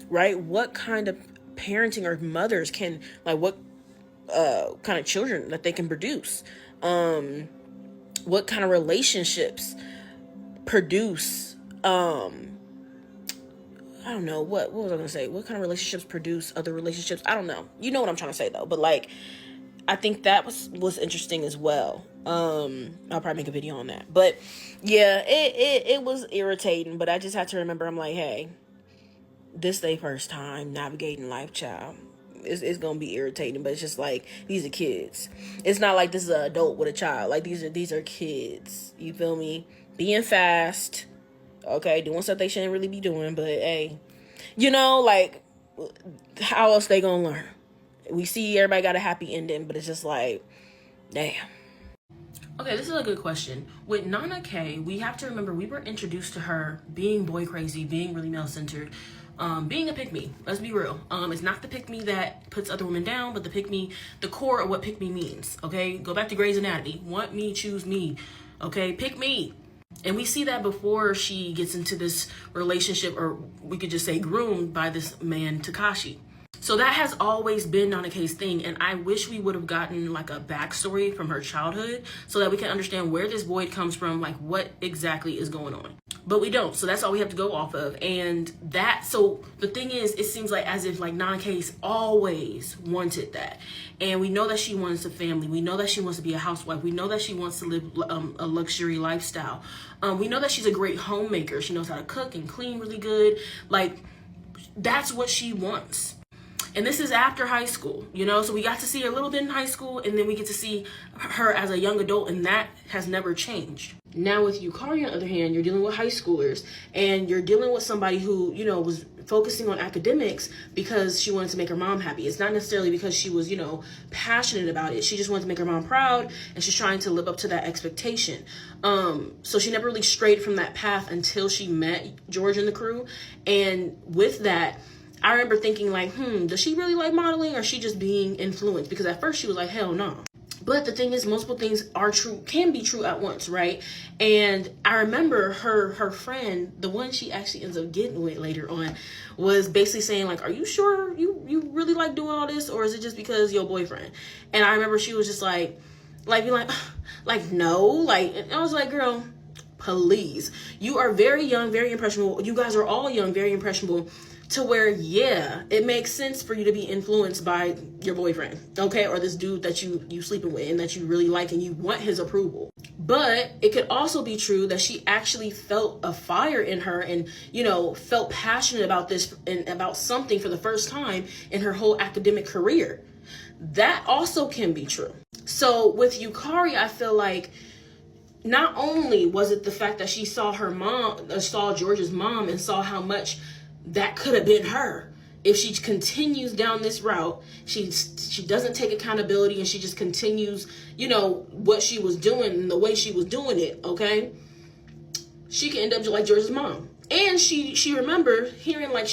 Speaker 2: right? What kind of parenting or mothers can, like, what kind of children that they can produce, what kind of relationships produce, I don't know, what was I gonna say, what kind of relationships produce other relationships, I don't know, you know what I'm trying to say though. But like, I think that was interesting as well. I'll probably make a video on that. But yeah, it was irritating, but I just had to remember, I'm like, hey, this is their first time navigating life, child. It's gonna be irritating, but it's just like, these are kids. It's not like this is an adult with a child. Like, these are kids. You feel me? Being fast, okay, doing stuff they shouldn't really be doing, but hey, like, how else they gonna learn? We see everybody got a happy ending, but it's just like, damn. Okay, this is a good question. With Nana K, we have to remember we were introduced to her being boy crazy, being really male centered, being a pick-me. Let's be real. It's not the pick-me that puts other women down, but the pick-me, the core of what pick-me means, okay? Go back to Grey's Anatomy. Want me, choose me, okay? Pick me. And we see that before she gets into this relationship, or we could just say groomed by this man, Takashi. So that has always been Nana K's thing, and I wish we would have gotten like a backstory from her childhood so that we can understand where this boy comes from, like what exactly is going on. But we don't, so that's all we have to go off of. And so the thing is, it seems like as if like Nana K's always wanted that. And we know that she wants a family. We know that she wants to be a housewife. We know that she wants to live a luxury lifestyle. We know that she's a great homemaker. She knows how to cook and clean really good. Like, that's what she wants. And this is after high school, you know, so we got to see her a little bit in high school, and then we get to see her as a young adult, and that has never changed. Now with Yukari, on the other hand, you're dealing with high schoolers, and you're dealing with somebody who, you know, was focusing on academics because she wanted to make her mom happy. It's not necessarily because she was, you know, passionate about it. She just wanted to make her mom proud, and she's trying to live up to that expectation. So she never really strayed from that path until she met George and the crew. And with that, I remember thinking like, does she really like modeling, or is she just being influenced? Because at first she was like, hell no. But the thing is, multiple things are true, can be true at once, right? And I remember her friend, the one she actually ends up getting with later on, was basically saying like, are you sure you really like doing all this, or is it just because your boyfriend? And I remember she was just like being like no, like, and I was like, girl, please, you are very young, very impressionable. You guys are all young, very impressionable, to where, yeah, it makes sense for you to be influenced by your boyfriend, okay, or this dude that you sleeping with and that you really like and you want his approval. But it could also be true that she actually felt a fire in her and, you know, felt passionate about this and about something for the first time in her whole academic career. That also can be true. So with Yukari, I feel like not only was it the fact that she saw her mom, saw George's mom, and saw how much that could have been her. If she continues down this route, she doesn't take accountability, and she just continues, you know, what she was doing and the way she was doing it, okay? She can end up like George's mom. And she remembered hearing like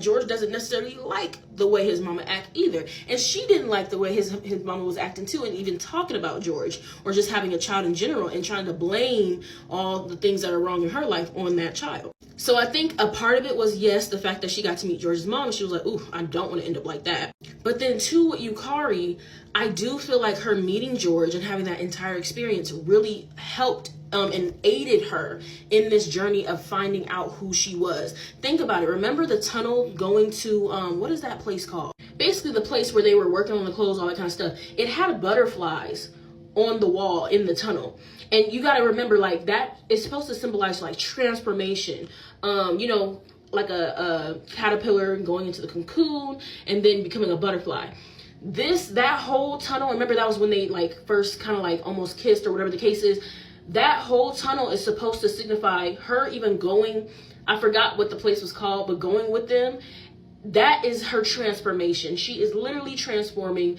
Speaker 2: George doesn't necessarily like the way his mama act either. And she didn't like the way his mama was acting too, and even talking about George or just having a child in general and trying to blame all the things that are wrong in her life on that child. So I think a part of it was, yes, the fact that she got to meet George's mom. She was like, ooh, I don't want to end up like that. But then too, with Yukari, I do feel like her meeting George and having that entire experience really helped and aided her in this journey of finding out who she was. Think about it. Remember the tunnel going to, what is that place called? Basically the place where they were working on the clothes, all that kind of stuff. It had butterflies on the wall in the tunnel. And you got to remember, like, that is supposed to symbolize like transformation. You know, like a caterpillar going into the cocoon and then becoming a butterfly. That whole tunnel, remember that was when they like first kind of like almost kissed or whatever the case is. That whole tunnel is supposed to signify her even going, I forgot what the place was called, but going with them. That is her transformation. She is literally transforming.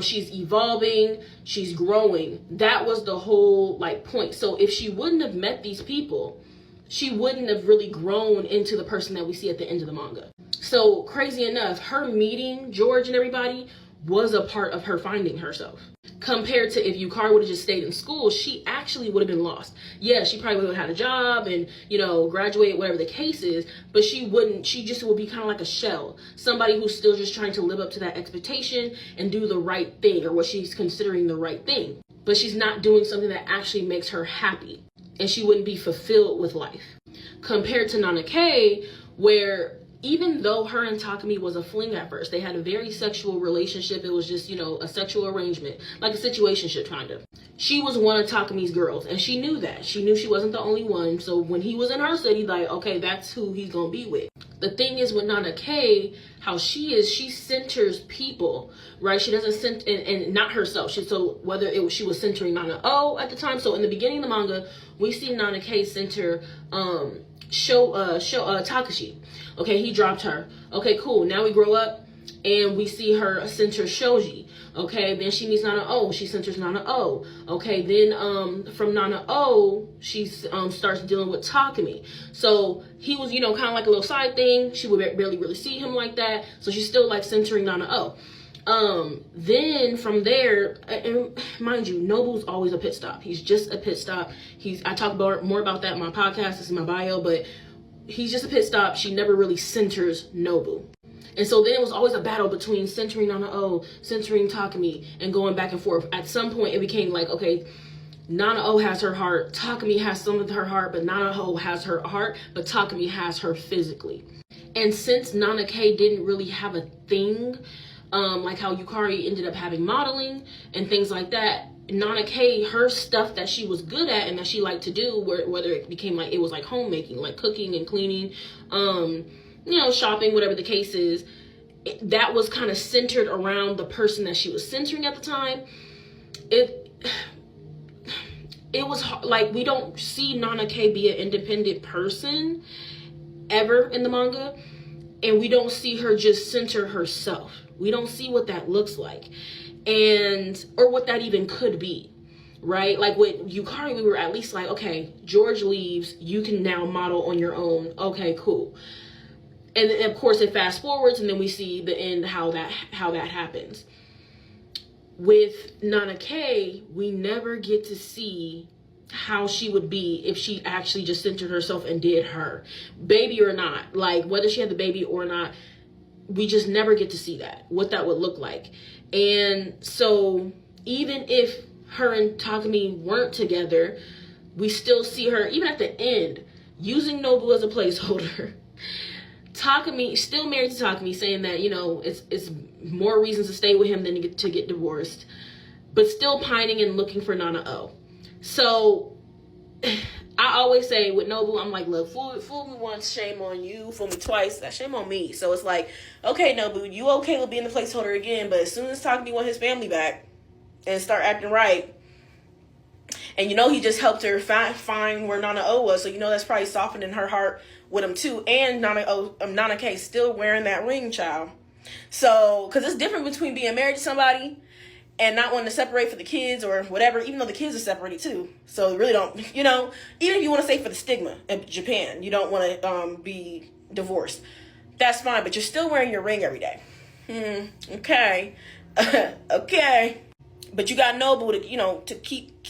Speaker 2: She's evolving. She's growing. That was the whole like point. So if she wouldn't have met these people, she wouldn't have really grown into the person that we see at the end of the manga. So crazy enough, her meeting George and everybody was a part of her finding herself. Compared to if Yukari would have just stayed in school, she actually would have been lost. Yeah, she probably would have had a job and, you know, graduate, whatever the case is, but she just would be kind of like a shell. Somebody who's still just trying to live up to that expectation and do the right thing, or what she's considering the right thing. But she's not doing something that actually makes her happy, and she wouldn't be fulfilled with life. Compared to Nana K, where even though her and Takumi was a fling at first, they had a very sexual relationship. It was just, you know, a sexual arrangement, like a situationship kind of. She was one of Takumi's girls, and she knew that. She knew she wasn't the only one. So when he was in her city, like, okay, that's who he's gonna be with. The thing is with Nana K, how she is, she centers people, right? She doesn't center, and not herself. So whether she was centering Nana O at the time. So in the beginning of the manga, we see Nana K center Takashi. Okay, he dropped her. Okay, cool. Now we grow up and we see her center Shoji. Okay, then she meets Nana O. She centers Nana O. Okay, then from Nana O, she starts dealing with Takumi. So he was, you know, kind of like a little side thing. She would barely really see him like that. So she's still like centering Nana O. Then from there, and mind you, Nobu's always a pit stop. He's just a pit stop. I talk more about that in my podcast. It's in my bio, but he's just a pit stop. She never really centers Nobu. And so then it was always a battle between centering Nana O, centering Takumi, and going back and forth. At some point, it became like, okay, Nana O has her heart, Takumi has some of her heart, but Nana O has her heart, but Takumi has her physically. And since Nana K didn't really have a thing, like how Yukari ended up having modeling and things like that, Nana K, her stuff that she was good at and that she liked to do, whether it became like, it was like homemaking, like cooking and cleaning, you know, shopping, whatever the case is, that was kind of centered around the person that she was censoring at the time. It was like, we don't see Nana K be an independent person ever in the manga, and we don't see her just censor herself. We don't see what that looks like, and or what that even could be, right? Like with Yukari, we were at least like, okay, George leaves, you can now model on your own. Okay, cool. And then, of course, it fast forwards, and then we see the end, how that happens. With Nana K, we never get to see how she would be if she actually just centered herself and did her, baby or not, like whether she had the baby or not. We just never get to see that, what that would look like. And so even if her and Takumi weren't together, we still see her, even at the end, using Nobu as a placeholder. Takumi, still married to Takumi, saying that, you know, it's more reasons to stay with him than to get divorced, but still pining and looking for Nana O. So I always say with Nobu, I'm like, look, fool me once, shame on you. Fool me twice, that's shame on me. So it's like, okay, Nobu, you okay with being the placeholder again, but as soon as Takumi want his family back and start acting right, and you know he just helped her find where Nana O was, so you know that's probably softening her heart with him too. And Nana K still wearing that ring, child. So, because it's different between being married to somebody and not wanting to separate for the kids or whatever, even though the kids are separated too. So really don't, you know, even if you want to say for the stigma in Japan, you don't want to be divorced. That's fine, but you're still wearing your ring every day. Okay. Okay. But you got Nobu to, you know, to keep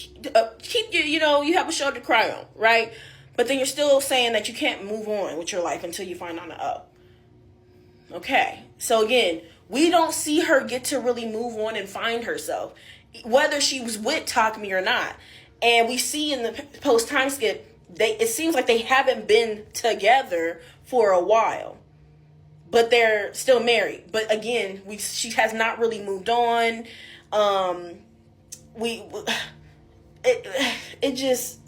Speaker 2: you, you know, you have a shoulder to cry on, right? But then you're still saying that you can't move on with your life until you find Nana O. Okay. So again, we don't see her get to really move on and find herself, whether she was with Takumi or not. And we see in the post time skip, it seems like they haven't been together for a while, but they're still married. But again, she has not really moved on. It just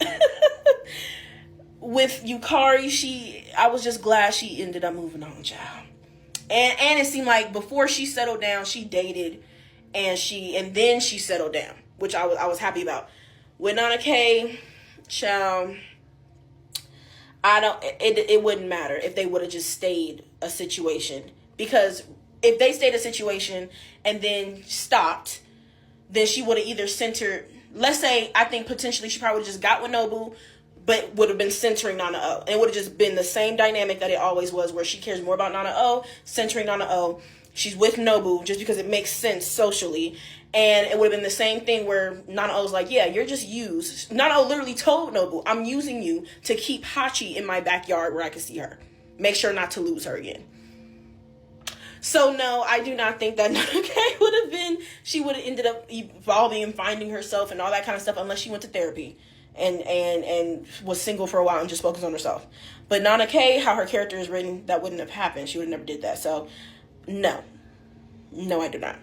Speaker 2: with Yukari, I was just glad she ended up moving on, child. And it seemed like before she settled down, she dated, and then she settled down, which I was happy about. With Nana K, child, it wouldn't matter if they would have just stayed a situation, because if they stayed a situation and then stopped, then she would have either centered, let's say, I think potentially she probably just got with Nobu, but would have been centering Nana O. And it would have just been the same dynamic that it always was, where she cares more about Nana O, centering Nana O. She's with Nobu just because it makes sense socially. And it would have been the same thing where Nana O's like, yeah, you're just used. Nana O literally told Nobu, I'm using you to keep Hachi in my backyard where I can see her. Make sure not to lose her again. So no, I do not think that Nana K would have been, she would have ended up evolving and finding herself and all that kind of stuff, unless she went to therapy and was single for a while and just focused on herself. But Nana K, how her character is written, that wouldn't have happened. She would have never did that. So no, I do not.